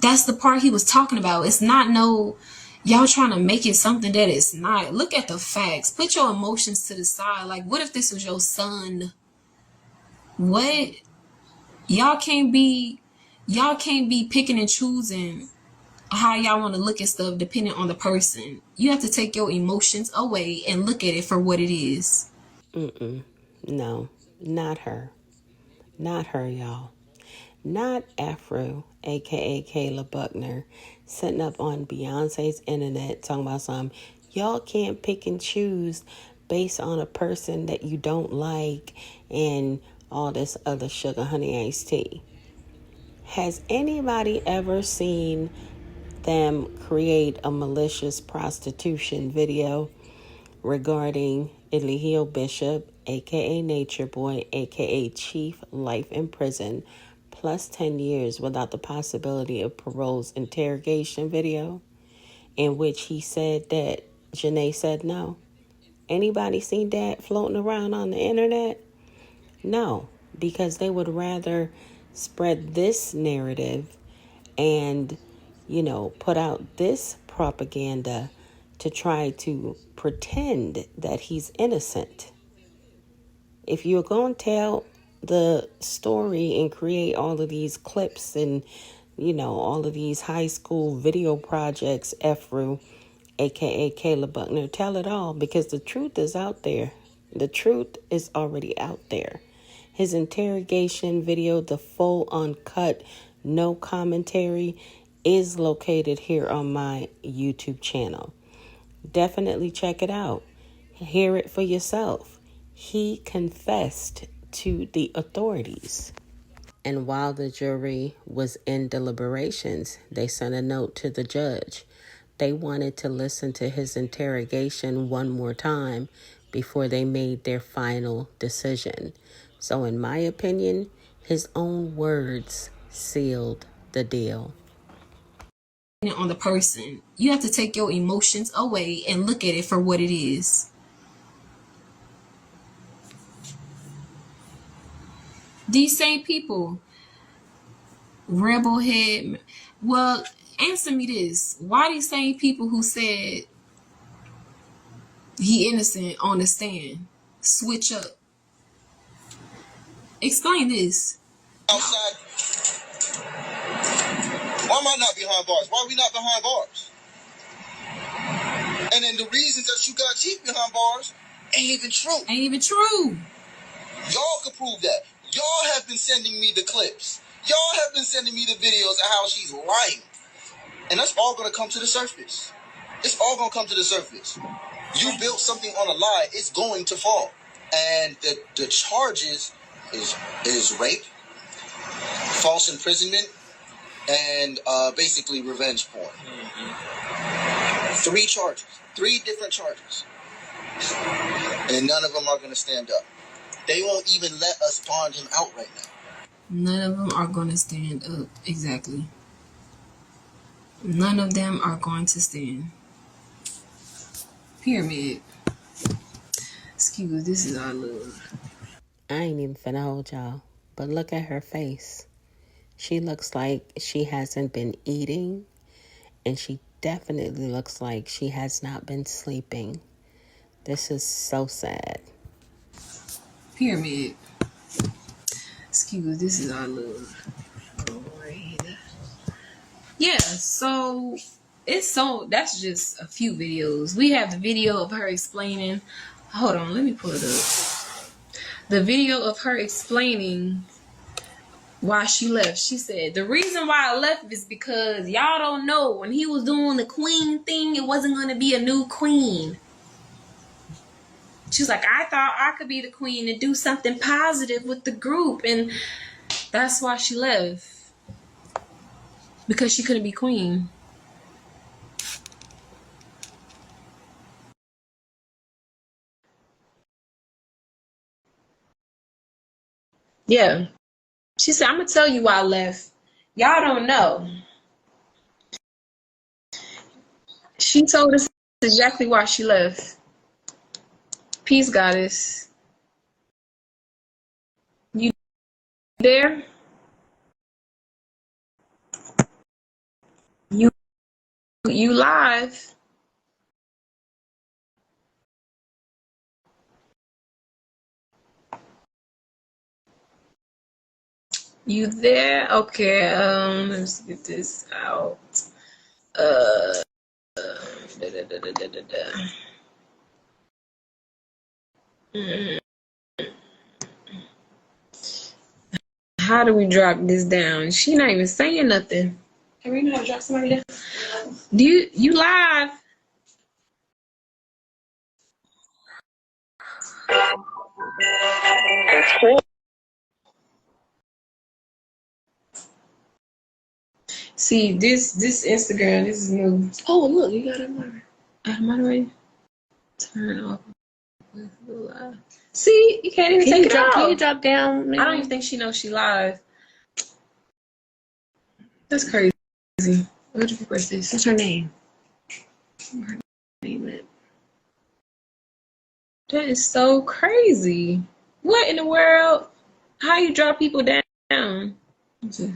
That's the part he was talking about. It's not no, y'all trying to make it something that it's not. Look at the facts. Put your emotions to the side. Like, what if this was your son? What? Y'all can't be picking and choosing how y'all want to look at stuff depending on the person. You have to take your emotions away and look at it for what it is. No, not her. Not her, y'all. Not Afro, aka Kayla Buckner, sitting up on Beyonce's internet talking about some, y'all can't pick and choose based on a person that you don't like and all this other sugar honey iced tea. Has anybody ever seen them create a malicious prostitution video regarding Eligio Bishop, aka Nature Boy, aka Chief Life in Prison, plus 10 years without the possibility of parole's interrogation video, in which he said that Janae said no? Anybody seen that floating around on the internet? No, because they would rather spread this narrative and, put out this propaganda to try to pretend that he's innocent. If you're going to tell the story and create all of these clips and, all of these high school video projects, Efru, aka Kayla Buckner, tell it all, because the truth is out there. The truth is already out there. His interrogation video, the full uncut, no commentary, is located here on my YouTube channel. Definitely check it out. Hear it for yourself. He confessed to the authorities. And while the jury was in deliberations, they sent a note to the judge. They wanted to listen to his interrogation one more time before they made their final decision. So in my opinion, his own words sealed the deal. On the person, you have to take your emotions away and look at it for what it is. These same people, rebel head. Well, answer me this: why these same people who said he innocent on the stand switch up? Explain this. Outside. Why am I not behind bars? Why are we not behind bars? And then the reasons that you got Chief behind bars ain't even true. Ain't even true. Y'all can prove that. Y'all have been sending me the clips. Y'all have been sending me the videos of how she's lying. And that's all going to come to the surface. It's all going to come to the surface. You built something on a lie, it's going to fall. And the charges is rape, false imprisonment, and basically revenge porn. 3 charges. 3 different charges. And none of them are going to stand up. They won't even let us bond him out right now. None of them are going to stand up. Exactly. None of them are going to stand. Pyramid. Excuse, this is our love. I ain't even finna hold y'all, but look at her face. She looks like she hasn't been eating, and she definitely looks like she has not been sleeping. This is so sad. Pyramid. Excuse, this is our love. Yeah, so that's just a few videos. We have the video of her explaining. Hold on, let me pull it up. The video of her explaining why she left. She said, the reason why I left is because y'all don't know, when he was doing the queen thing, it wasn't going to be a new queen. She's like, I thought I could be the queen and do something positive with the group. And that's why she left. Because she couldn't be queen. Yeah. She said, I'm going to tell you why I left. Y'all don't know. She told us exactly why she left. Peace, goddess. You there? You live. You there? Okay, let's get this out. How do we drop this down? She not even saying nothing. Can we know how to drop somebody down? Do you live? See, this Instagram, this is new. Oh, look, you got it moderated. Turn off. See, you can't even take it off. Can you drop down? I don't even think she knows she live. That's crazy. Where'd you press this? What's her name? Her name it. That is so crazy. What in the world? How you drop people down? Let's see.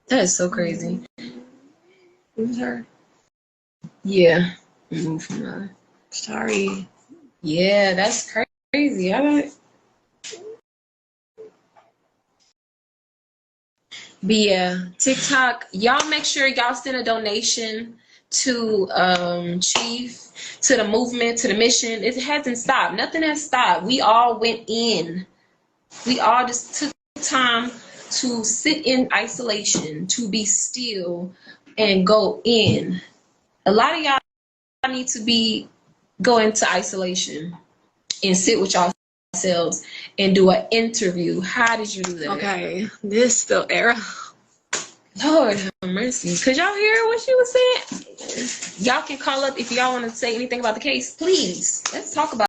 That is so crazy. Who's her? Yeah. Move from her. Sorry. Yeah, that's crazy. But yeah, TikTok, y'all make sure y'all send a donation to Chief, to the movement, to the mission. It hasn't stopped. Nothing has stopped. We all went in. We all just took time to sit in isolation, to be still and go in. A lot of y'all need to go into isolation and sit with yourselves and do an interview. How did you do that? Okay, this still error. Lord have mercy. Could y'all hear what she was saying? Y'all can call up if y'all want to say anything about the case. Please, let's talk about it.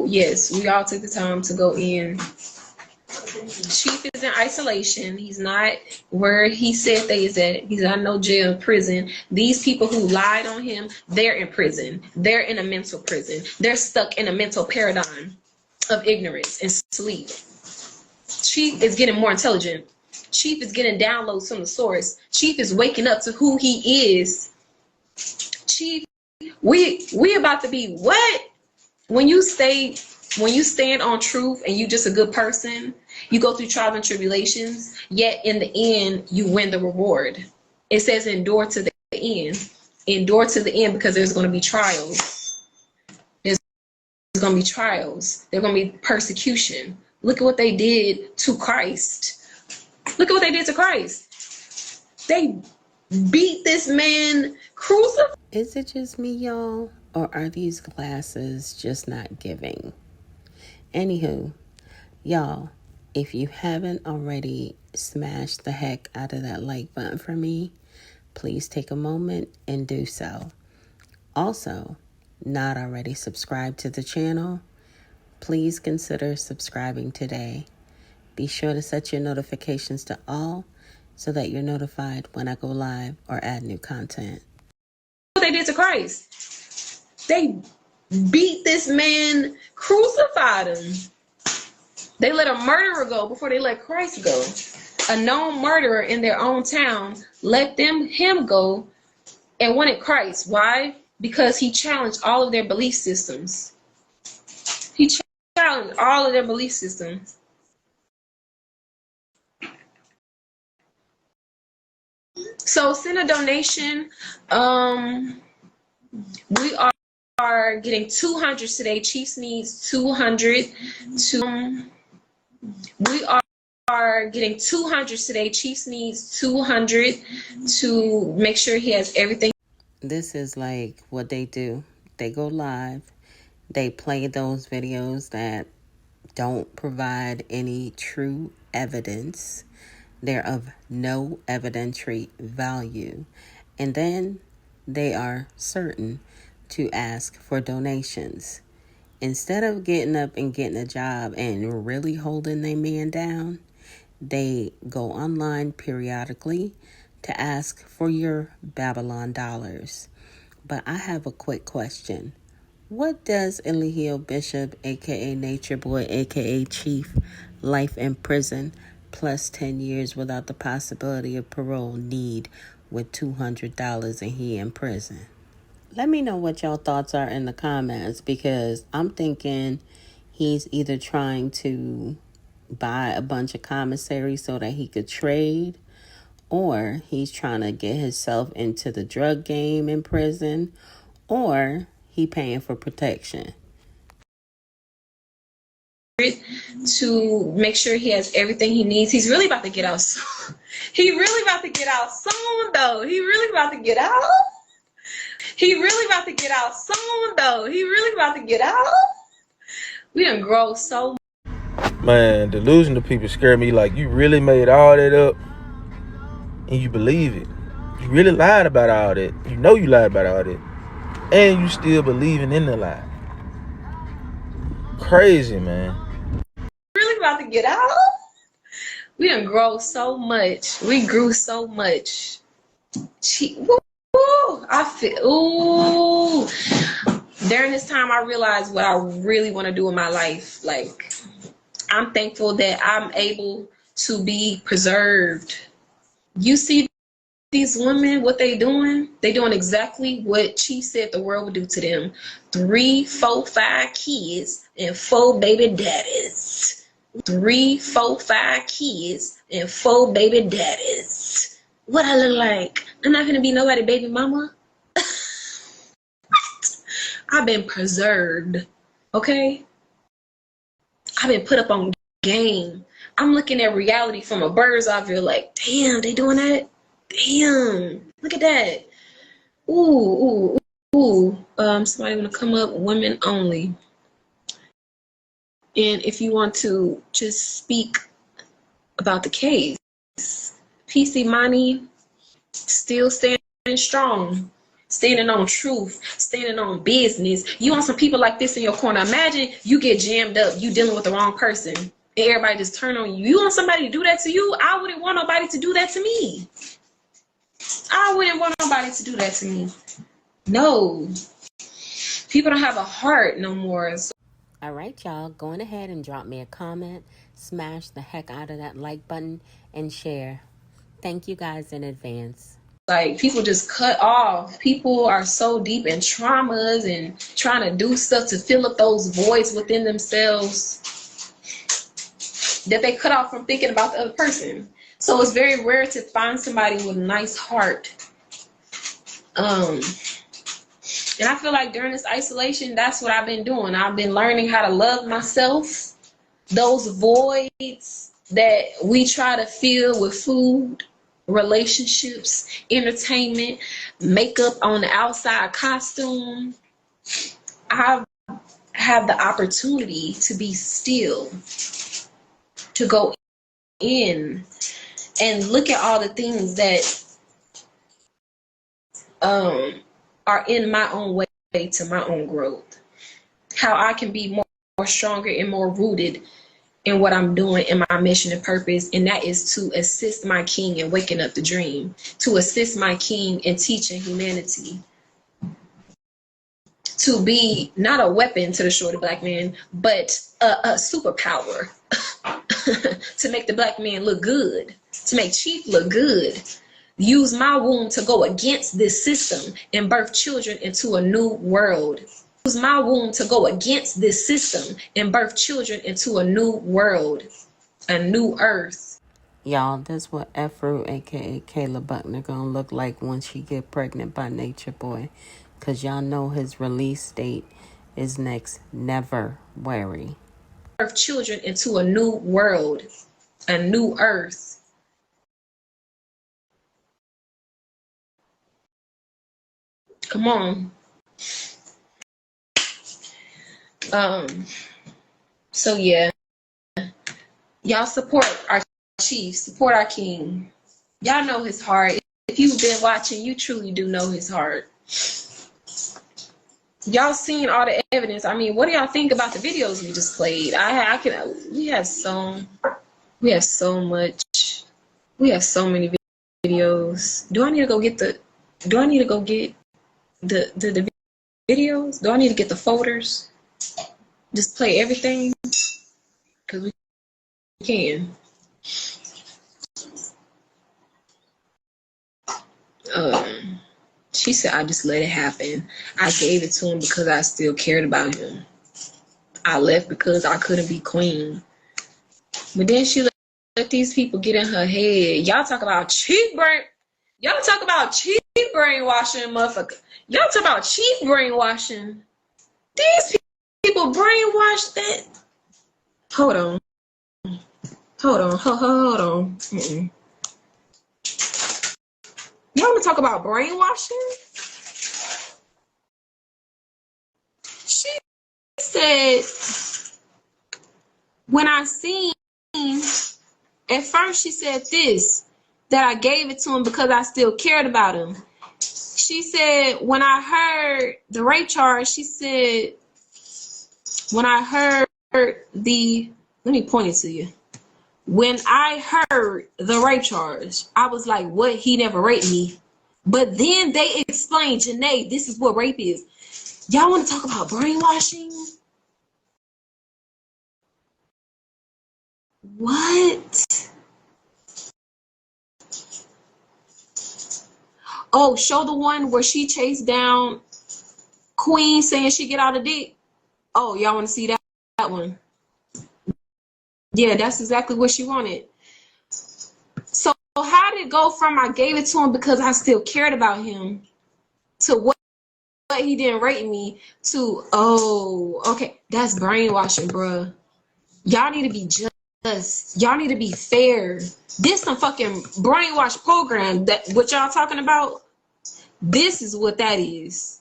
Yes, we all took the time to go in. Chief is in isolation. He's not where he said they is at. He's not no jail, prison. These people who lied on him, they're in prison. They're in a mental prison. They're stuck in a mental paradigm of ignorance and sleep. Chief is getting more intelligent. Chief is getting downloads from the source. Chief is waking up to who he is. Chief, we about to be what? When you stand on truth and you just a good person, you go through trials and tribulations, yet in the end, you win the reward. It says endure to the end. Endure to the end because there's going to be trials. There's going to be trials. There's going to be persecution. Look at what they did to Christ. Look at what they did to Christ. They beat this man, crucified. Is it just me, y'all? Or are these glasses just not giving? Anywho, y'all, if you haven't already smashed the heck out of that like button for me, please take a moment and do so. Also, not already subscribed to the channel, please consider subscribing today. Be sure to set your notifications to all so that you're notified when I go live or add new content. What they did to Christ. They beat this man, crucified him. They let a murderer go before they let Christ go. A known murderer in their own town let him go and wanted Christ. Why? because he challenged all of their belief systems. He challenged all of their belief systems. So send a donation. We are getting 200 today. Chiefs needs 200 to. We are getting 200 today. Chiefs needs 200 to make sure he has everything. This is like what they do. They go live. They play those videos that don't provide any true evidence. They're of no evidentiary value. And then they are certain to ask for donations. Instead of getting up and getting a job and really holding their man down, they go online periodically to ask for your Babylon dollars. But I have a quick question. What does Eligio Bishop, aka Nature Boy, aka Chief, life in prison, plus 10 years without the possibility of parole need with $200 and he in prison? Let me know what y'all thoughts are in the comments, because I'm thinking he's either trying to buy a bunch of commissary so that he could trade, or he's trying to get himself into the drug game in prison, or he paying for protection. To make sure he has everything he needs. He's really about to get out soon. He really about to get out soon, though. He really about to get out. He really about to get out soon, though. He really about to get out. We done grow so much. Man, delusional people scare me. Like, you really made all that up and you believe it. You really lied about all that. You know you lied about all that. And you still believing in the lie. Crazy, man. Really about to get out. We done grow so much. We grew so much. I feel, ooh. During this time, I realized what I really want to do in my life. Like, I'm thankful that I'm able to be preserved. You see these women, what they doing? They doing exactly what Chief said the world would do to them. 3, 4, 5 kids and 4 baby daddies. 3, 4, 5 kids and 4 baby daddies. What I look like? I'm not gonna be nobody baby mama. I've been preserved, okay? I've been put up on game. I'm looking at reality from a bird's eye view, like, damn, they doing that? Damn, look at that. Ooh. Somebody wanna come up, women only. And if you want to just speak about the case, PC Money still standing strong, standing on truth, standing on business. You want some people like this in your corner. Imagine you get jammed up, you dealing with the wrong person, and everybody just turn on you. You want somebody to do that to you? I wouldn't want nobody to do that to me. I wouldn't want nobody to do that to me. No. People don't have a heart no more. All right, y'all, going ahead and drop me a comment, smash the heck out of that like button, and share. Thank you guys in advance. Like, people just cut off. People are so deep in traumas and trying to do stuff to fill up those voids within themselves that they cut off from thinking about the other person. So it's very rare to find somebody with a nice heart. And I feel like during this isolation, that's what I've been doing. I've been learning how to love myself. Those voids that we try to fill with food, relationships, entertainment, makeup on the outside, costume. I have the opportunity to be still, to go in and look at all the things that are in my own way to my own growth. How I can be more stronger and more rooted in what I'm doing in my mission and purpose, and that is to assist my king in waking up the dream, to assist my king in teaching humanity, to be not a weapon to the shorty black man, but a superpower to make the black man look good, to make Chief look good, use my womb to go against this system and birth children into a new world. Use my womb to go against this system and birth children into a new world, a new earth. Y'all, that's what F-Fruit, aka Kayla Buckner, gonna look like when she get pregnant by Nature Boy. Cause y'all know his release date is next never worry. Birth children into a new world, a new earth. Come on. So yeah, y'all support our chief, support our king. Y'all know his heart. If you've been watching, you truly do know his heart. Y'all seen all the evidence. I mean, what do y'all think about the videos we just played? We have so many videos. Do I need to go get the videos? Do I need to get the folders? Just play everything? Because we can. She said, I just let it happen. I gave it to him because I still cared about him. I left because I couldn't be queen. But then she let these people get in her head. Y'all talk about cheap brain. Y'all talk about cheap brainwashing, motherfucker. Y'all talk about cheap brainwashing. These people brainwashed that. Hold on. Mm-mm. Y'all want to talk about brainwashing? She said, when I seen, at first she said this, that I gave it to him because I still cared about him. She said, when I heard the rape charge, she said, when I heard let me point it to you. When I heard the rape charge, I was like, what? He never raped me. But then they explained, Janae, this is what rape is. Y'all want to talk about brainwashing? What? Oh, show the one where she chased down Queen saying she get out of dick. Oh, y'all want to see that one? Yeah, that's exactly what she wanted. So how did it go from I gave it to him because I still cared about him to what he didn't rape me to, oh, okay, that's brainwashing, bruh. Y'all need to be just. Y'all need to be fair. This some fucking brainwash program. That what y'all talking about? This is what that is.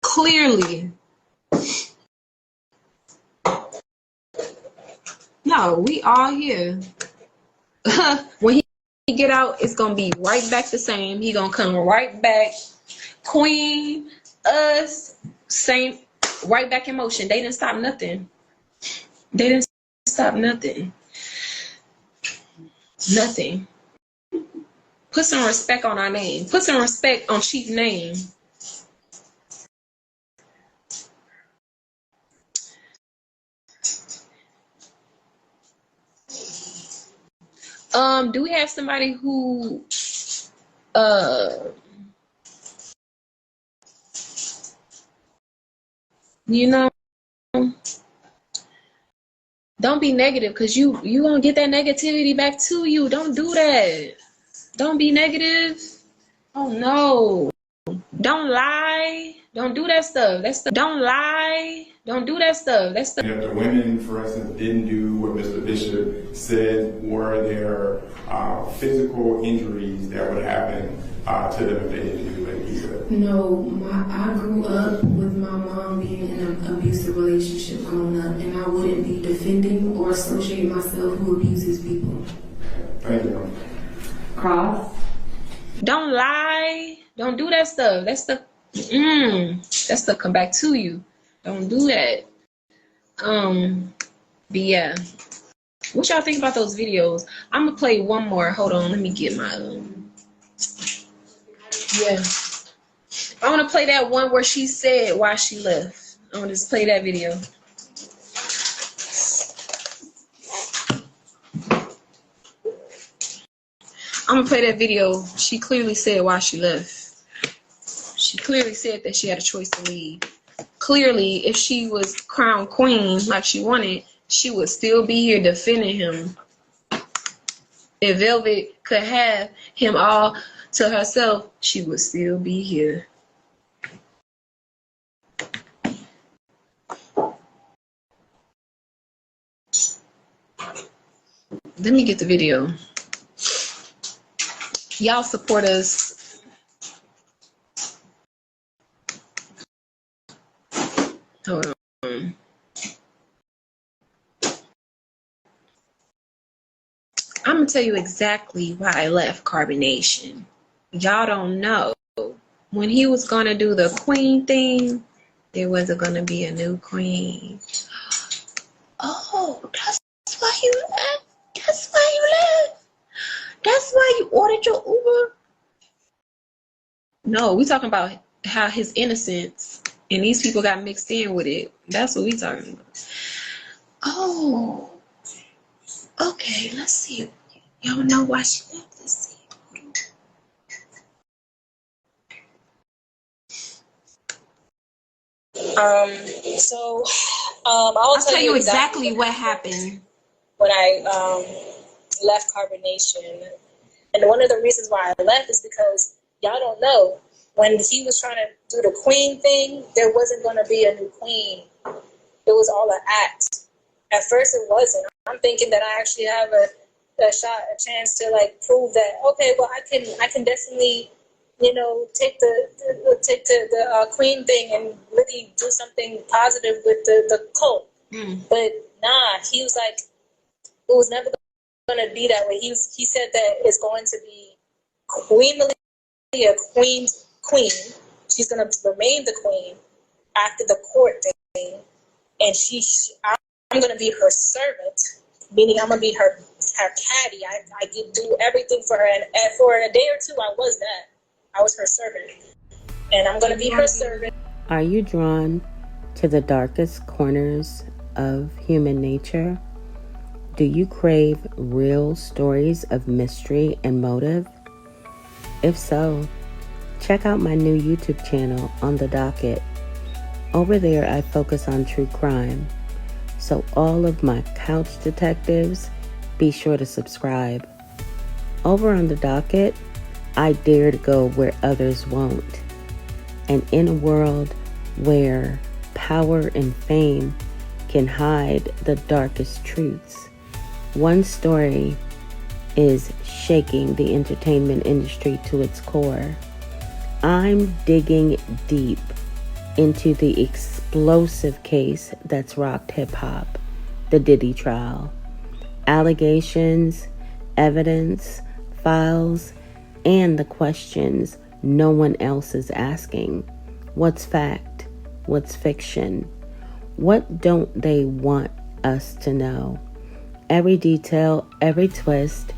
Clearly. No, we all here. When he get out, it's gonna be right back the same. He gonna come right back. Queen, us, same, right back in motion. They didn't stop nothing. They didn't stop nothing. Nothing. Put some respect on our name. Put some respect on Chief's name. Do we have somebody who you know, don't be negative, because you gonna get that negativity back to you. Don't do that. Don't be negative. Oh no. Don't lie. Don't do that stuff. Don't lie. Don't do that stuff. That's the. If the women, for instance, didn't do what Mr. Bishop said were their physical injuries that would happen to them if they didn't do what he said. No, I grew up with my mom being in an abusive relationship growing up, and I wouldn't be defending or associating myself who abuses people. Thank you. Cross. Don't lie. Don't do that stuff. That stuff come back to you. Don't do that. But yeah. What y'all think about those videos? I'm gonna play one more. Hold on, let me get my yeah. I wanna play that one where she said why she left. I wanna just play that video. I'm gonna play that video. She clearly said why she left. She clearly said that she had a choice to leave. Clearly, if she was crowned queen like she wanted, she would still be here defending him. If Velvet could have him all to herself, she would still be here. Let me get the video. Y'all support us. Hold on. I'm gonna tell you exactly why I left Carbonation. Y'all don't know. When he was gonna do the queen thing, there wasn't gonna be a new queen. Oh, that's why you left. That's why you left. That's why you ordered your Uber. No, we talking about how his innocence and these people got mixed in with it. That's what we talking about. Oh, okay. Let's see. Y'all know why she left. Let's see. I'll tell you exactly what happened when I left Carbonation. And one of the reasons why I left is because y'all don't know, when he was trying to do the queen thing, there wasn't going to be a new queen. It was all an act. At first it wasn't. I'm thinking that I actually have a chance to like prove that, okay, well I can definitely, you know, take the queen thing and really do something positive with the cult. But nah, he was like, it was never going to be that way. He said that it's going to be Queen Medaya, queen. She's going to remain the queen after the court thing, and I'm going to be her servant, meaning I'm going to be her caddy. I do everything for her, and for a day or two, I was that. I was her servant, and I'm going to be her servant. Are you drawn to the darkest corners of human nature? Do you crave real stories of mystery and motive? If so, check out my new YouTube channel On The Docket. Over there, I focus on true crime. So all of my couch detectives, be sure to subscribe. Over on The Docket, I dare to go where others won't. And in a world where power and fame can hide the darkest truths, one story is shaking the entertainment industry to its core. I'm digging deep into the explosive case that's rocked hip-hop, the Diddy trial. Allegations, evidence, files, and the questions no one else is asking. What's fact? What's fiction? What don't they want us to know? Every detail, every twist,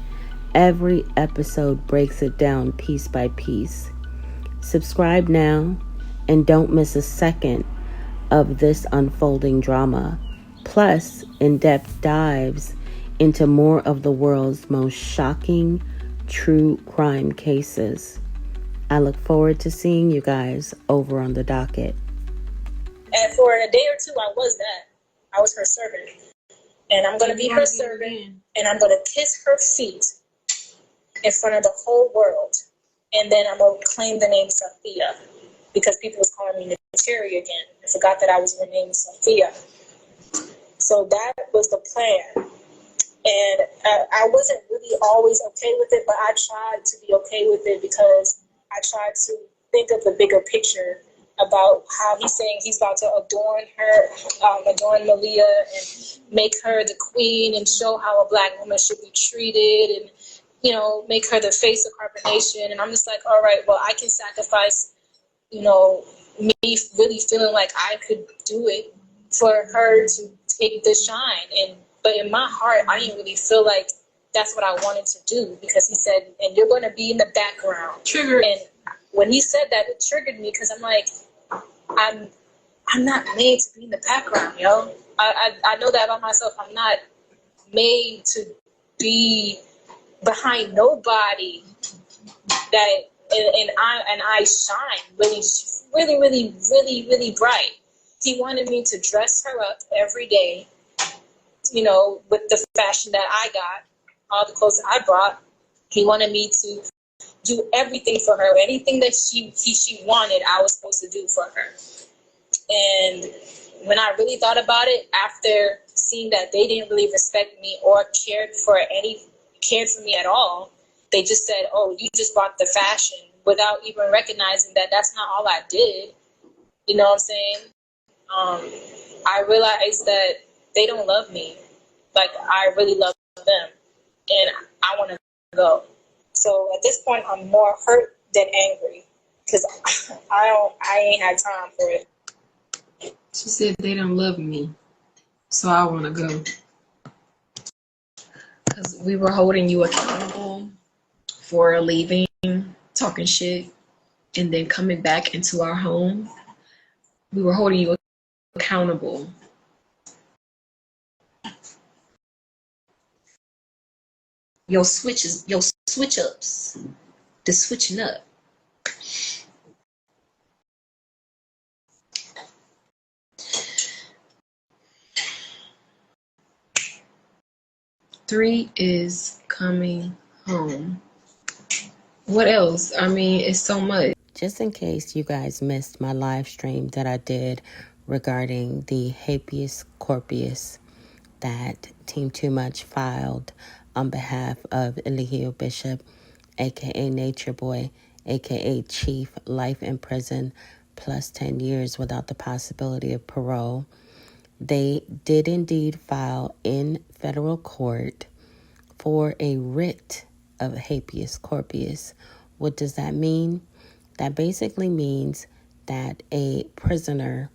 every episode breaks it down piece by piece. Subscribe now and don't miss a second of this unfolding drama, plus in-depth dives into more of the world's most shocking true crime cases. I look forward to seeing you guys over on The Docket. And for a day or two, I was that. I was her servant. And I'm going to be her servant, and I'm going to kiss her feet in front of the whole world. And then I'm going to claim the name Sophia, because people was calling me Neferi again. I forgot that I was renamed Sophia. So that was the plan. And I wasn't really always okay with it, but I tried to be okay with it because I tried to think of the bigger picture about how he's saying he's about to adorn Malia and make her the queen and show how a black woman should be treated and, you know, make her the face of Carbonation. And I'm just like, all right, well, I can sacrifice, you know, me really feeling like I could do it for her to take the shine. But in my heart, I didn't really feel like that's what I wanted to do, because he said, and you're going to be in the background. Triggered. And when he said that, it triggered me, because I'm like, I'm not made to be in the background, yo. I know that about myself. I'm not made to be behind nobody that and I shine really bright. He wanted me to dress her up every day, with the fashion that I got, all the clothes that I brought. He wanted me to do everything for her. Anything that she wanted, I was supposed to do for her. And when I really thought about it, after seeing that they didn't really respect me or cared for me at all, they just said, "Oh, you just bought the fashion," without even recognizing that that's not all I did. You know what I'm saying? I realized that they don't love me like I really love them, and I want to go. So at this point, I'm more hurt than angry because I ain't had time for it. She said they don't love me, so I want to go. Because we were holding you accountable for leaving, talking shit, and then coming back into our home. We were holding you accountable. Your switch ups, the switching up. Three is coming home. What else? I mean, it's so much. Just in case you guys missed my live stream that I did regarding the habeas corpus that Team Too Much filed on behalf of Eligio Bishop, aka Nature Boy, aka Chief, life in prison plus 10 years without the possibility of parole. They did indeed file in federal court for a writ of habeas corpus. What does that mean? That basically means that a prisoner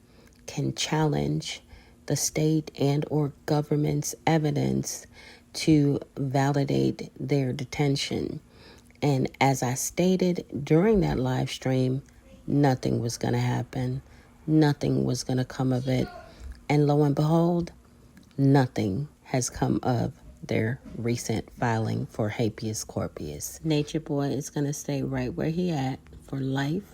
can challenge the state and or government's evidence to validate their detention. And as I stated during that live stream, nothing was going to happen. Nothing was going to come of it. And lo and behold, nothing has come of their recent filing for habeas corpus. Nature Boy is going to stay right where he at for life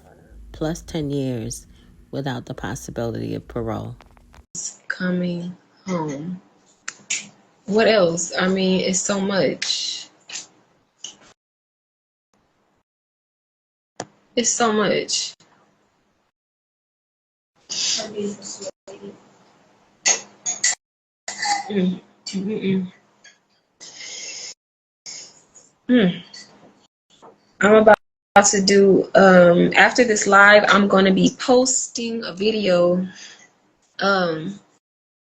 plus 10 years without the possibility of parole. Coming home. What else? I mean, it's so much. It's so much. I'm about to do, after this live, I'm going to be posting a video, go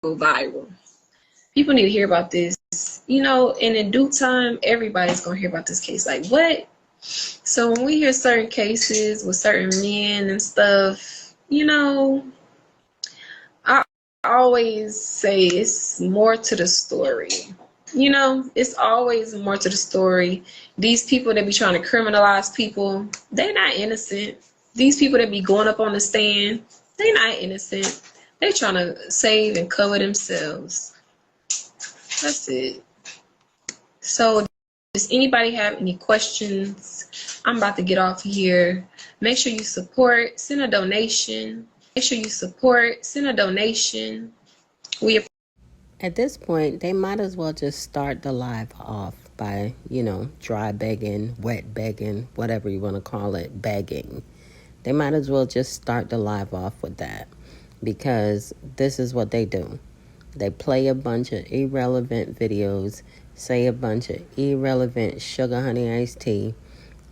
viral. People need to hear about this, and in due time, everybody's going to hear about this case. Like, what? So when we hear certain cases with certain men and stuff, I always say it's more to the story. It's always more to the story. These people that be trying to criminalize people, they're not innocent. These people that be going up on the stand, they're not innocent. They trying to save and cover themselves. That's it. So does anybody have any questions? I'm about to get off here. Make sure you support, send a donation. At this point, they might as well just start the live off by, dry begging, wet begging, whatever you want to call it, begging. They might as well just start the live off with that, because this is what they do. They play a bunch of irrelevant videos, say a bunch of irrelevant sugar honey iced tea,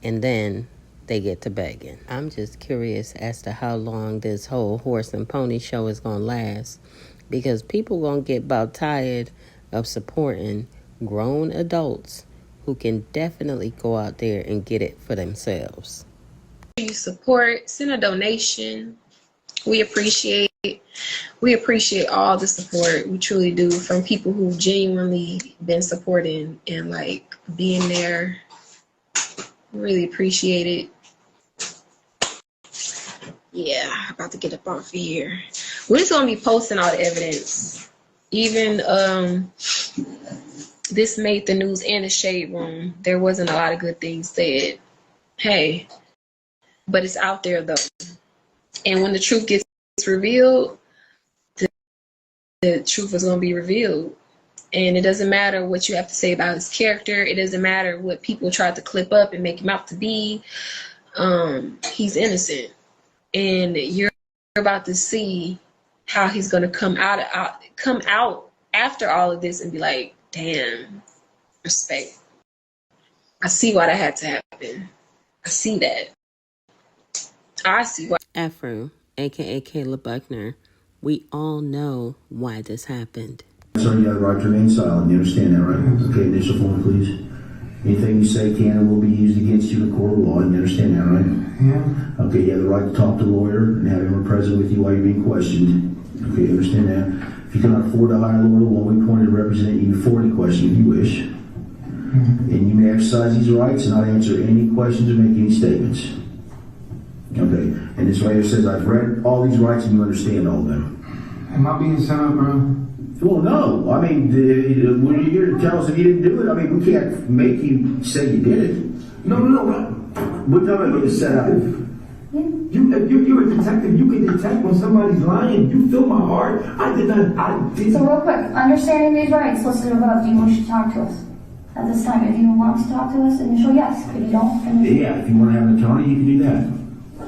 and then they get to begging. I'm just curious as to how long this whole horse and pony show is going to last, because people going to get about tired of supporting grown adults who can definitely go out there and get it for themselves. You support, send a donation. We appreciate all the support. We truly do, from people who genuinely been supporting and being there. Really appreciate it. Yeah, about to get up off of here. We're just gonna be posting all the evidence. Even this made the news and the shade room. There wasn't a lot of good things said. Hey, but it's out there though. And when the truth gets revealed, the truth is going to be revealed. And it doesn't matter what you have to say about his character. It doesn't matter what people tried to clip up and make him out to be. He's innocent. And you're about to see how he's going to come out after all of this and be like, damn, respect. I see why that had to happen. I see that. I see why. Afro, aka Caleb Buckner, we all know why this happened. Sorry, you have the right to remain silent. You understand that, right? Okay, initial form, please. Anything you say can and will be used against you in court of law. You understand that, right? Yeah. Okay, you have the right to talk to a lawyer and have him present with you while you're being questioned. Okay, you understand that? If you cannot afford to hire a lawyer, one will be appointed to represent you before any question if you wish. And you may exercise these rights and not answer any questions or make any statements. Okay, and this right here says, I've read all these rights and you understand all of them. Am I being set up, bro? Well, no. I mean, when you're here to tell us if you didn't do it, I mean, we can't make you say you did it. No. We're talking about the setup. You're a detective. You can detect when somebody's lying. You feel my heart. I didn't. So real quick, understanding these rights listed above, do you wish to talk to us at this time? If you want to talk to us, initial yes. If you don't, yeah. If you want to have an attorney, you can do that.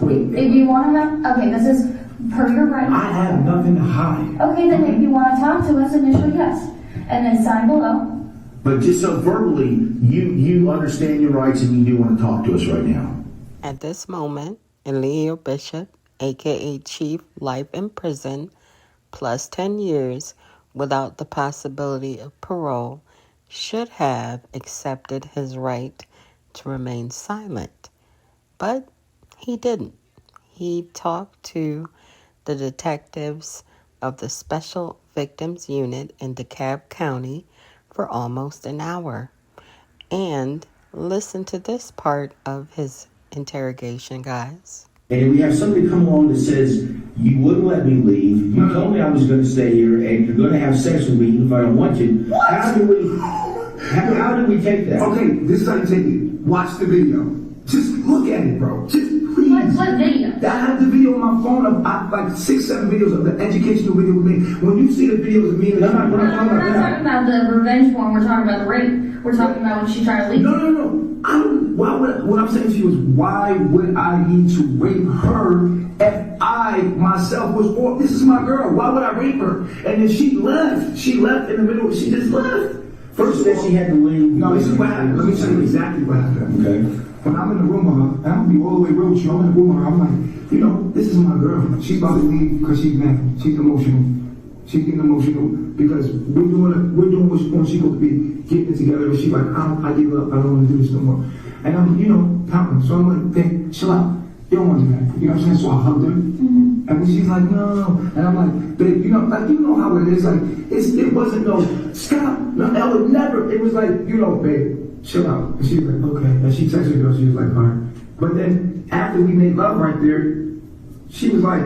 Wait. If you want to have, okay, this is per your right. I have nothing to hide. Okay, then if you want to talk to us, initial yes, and then sign below. But just so verbally, you understand your rights and you do want to talk to us right now. At this moment, Eligio Bishop, aka Chief, life in prison, plus 10 years without the possibility of parole, should have accepted his right to remain silent. But he didn't. He talked to the detectives of the Special Victims Unit in DeKalb County for almost an hour. And listen to this part of his interrogation, guys. And we have somebody come along that says, you wouldn't let me leave, you told me I was going to stay here, and you're going to have sex with me if I don't want to. What? How do we take that? Okay, this is how you take it. Watch the video. Just look at it, bro. Just please. What video? I have the video on my phone. I like 6-7 videos of the educational video with me. When you see the videos of me, we're not talking about the revenge porn. We're talking about the rape. We're talking about when she tried to leave. No. What I'm saying to you is, why would I need to rape her if I myself was born? This is my girl. Why would I rape her? And then she left. She left in the middle. She just left. First of all, she had to leave. No, this is what happened. Let me tell you exactly what happened. Okay. When I'm in the room with her, and I'm gonna be all the way real with you. I'm in the room with her. I'm like, this is my girl. She's about to leave because she's mad. She's emotional. She's getting emotional because we're doing what she's supposed to be, getting it together. And she's like, I give up. I don't want to do this no more. And I'm, pouting. So I'm like, hey, chill out. You don't want to do that. You know what I'm saying? So I hugged her. And then she's like, no. And I'm like, babe, you know how it is. Like, it wasn't no, stop. No, I would never. It was like, babe, chill out. And she was like, okay. And she texted me, she was like, all right. But then after we made love right there, she was like.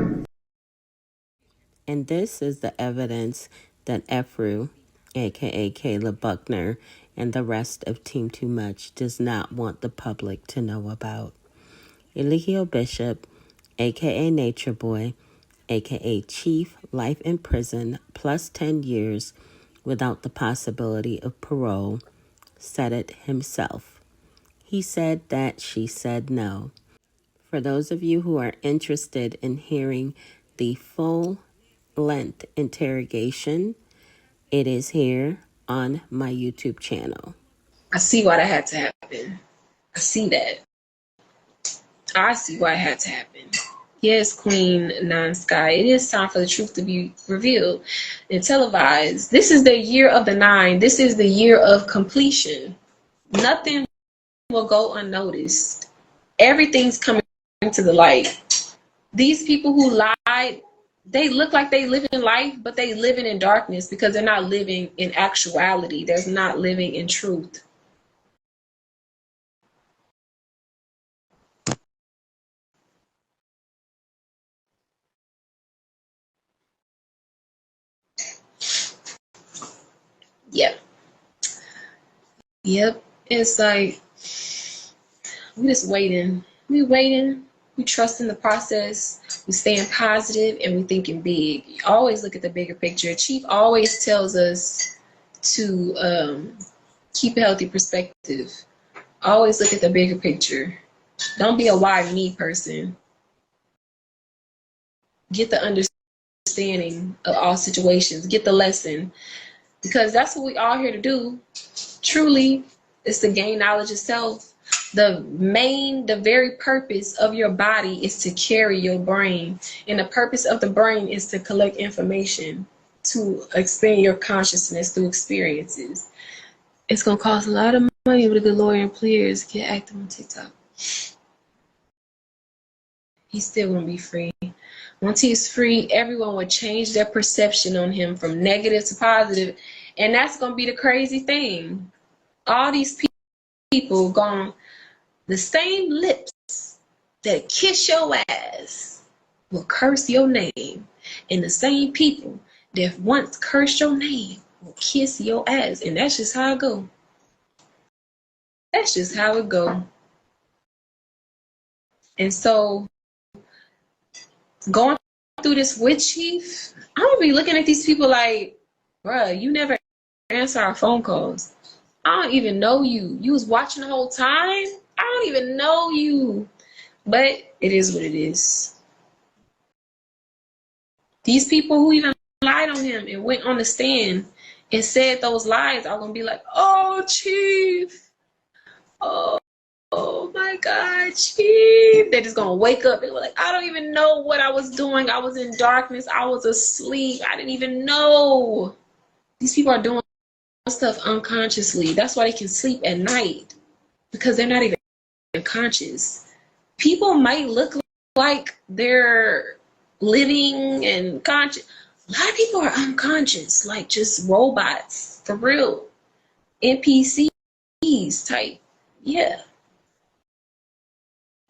And this is the evidence that Efru, aka Caleb Buckner, and the rest of Team Too Much does not want the public to know about. Eligio Bishop, aka Nature Boy, aka Chief, life in prison, plus 10 years without the possibility of parole, said it himself. He said that she said no. For those of you who are interested in hearing the full-length interrogation, it is here on my YouTube channel. I see why that had to happen. I see that. I see why it had to happen. Yes, Queen Non-Sky, it is time for the truth to be revealed and televised. This is the year of the 9. This is the year of completion. Nothing will go unnoticed. Everything's coming to the light. These people who lied, they look like they live in life, but they living in darkness because they're not living in actuality. They're not living in truth. Yep. Yep. It's like we just waiting. We waiting. We trusting the process. We staying positive and we thinking big. Always look at the bigger picture. Chief always tells us to keep a healthy perspective. Always look at the bigger picture. Don't be a why me person. Get the understanding of all situations. Get the lesson. Because that's what we all here to do. Truly, it's to gain knowledge itself. The very purpose of your body is to carry your brain. And the purpose of the brain is to collect information, to expand your consciousness through experiences. It's going to cost a lot of money with a good lawyer and players. Get active on TikTok. He's still going to be free. Once he's free, everyone will change their perception on him from negative to positive. And that's going to be the crazy thing. All these people gone, the same lips that kiss your ass will curse your name. And the same people that once cursed your name will kiss your ass. And that's just how it go. That's just how it go. And so, going through this with Chief, I'm gonna be looking at these people like, bruh, you never answer our phone calls. I don't even know you. You was watching the whole time? I don't even know you. But it is what it is. These people who even lied on him and went on the stand and said those lies are gonna be like, oh, Chief. Oh my God, Chief. They're just gonna wake up and be like, I don't even know what I was doing. I was in darkness. I was asleep. I didn't even know. These people are doing stuff unconsciously. That's why they can sleep at night, because they're not even conscious. People might look like they're living and conscious. A lot of people are unconscious, like just robots, for real. NPCs type. Yeah.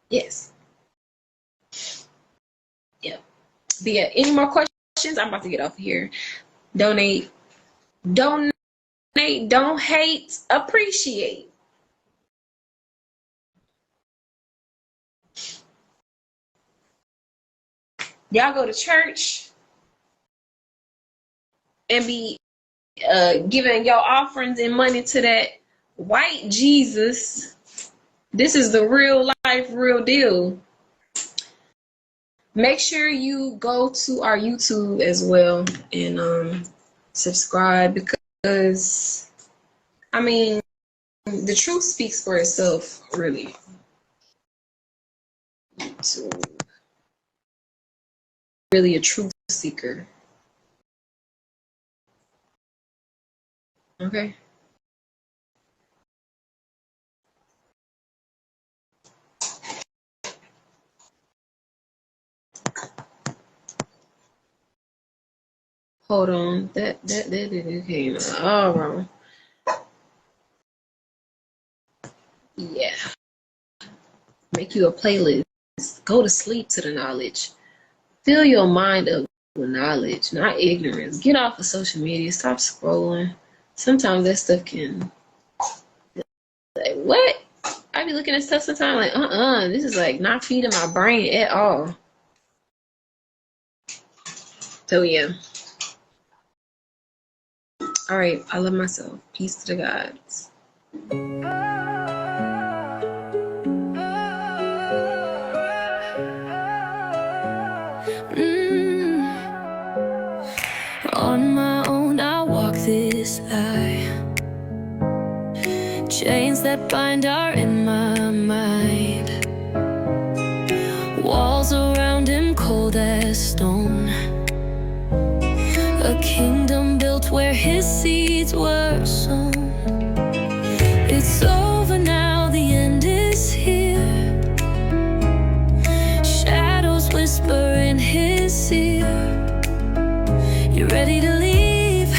Yes. Yeah. But yeah, any more questions? I'm about to get off here. Donate, don't hate, appreciate. Y'all go to church and be giving your offerings and money to that white Jesus. This is the real life, real deal. Make sure you go to our YouTube as well and subscribe, because, I mean, the truth speaks for itself, really. YouTube. Really a truth seeker. Okay. Hold on. That came all wrong. Yeah. Make you a playlist. Go to sleep to the knowledge. Fill your mind up with knowledge, not ignorance. Get off of social media. Stop scrolling. Sometimes that stuff can, like, what? I be looking at stuff sometimes like, this is like not feeding my brain at all. So yeah. All right. I love myself. Peace to the gods. On my own, I walk this life. Chains that bind are in my mind. Walls around him cold as stone. A kingdom built where his seeds were sown. It's over now, the end is here. Shadows whisper in his ear. You're ready to leave,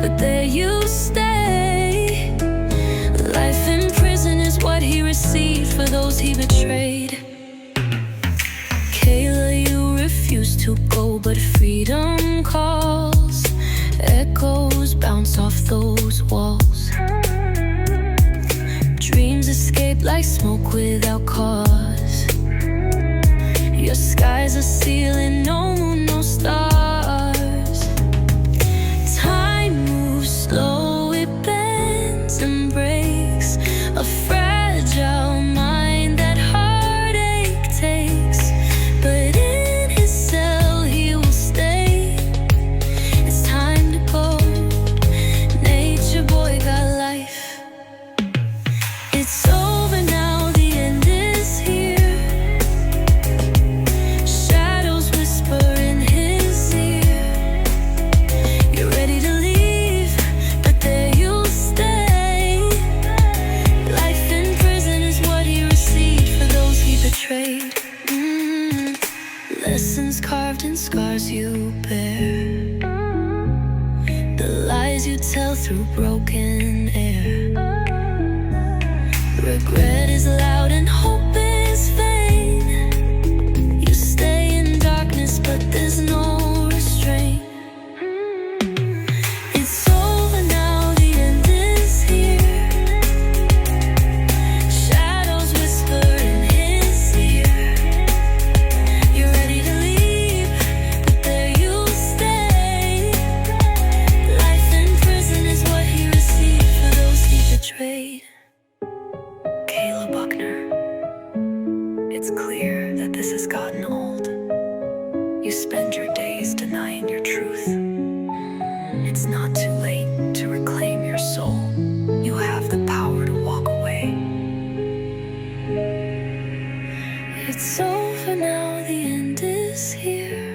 but there you stay. Life in prison is what he received for those he betrayed. Kayla, you refuse to go, but freedom calls. Echoes bounce off those walls. carved in scars you bear, the lies you tell through broken air. Regret is loud and hope is vain. You stay in darkness, but there's no restraint. It's over now, the end is here. Shadows whisper in his ear. You're ready to leave, but there you stay. Life in prison is what he received for those he betrayed. Kayla Buckner, it's clear that this has gotten old. You spend your days denying your truth. It's not too late to reclaim your soul. You have the power to walk away. It's over now, the end is here.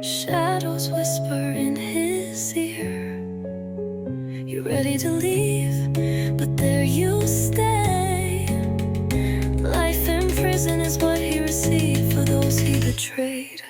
Shadows whisper in his ear. You're ready to leave, but there you stay. Life in prison is what he received for those he betrayed.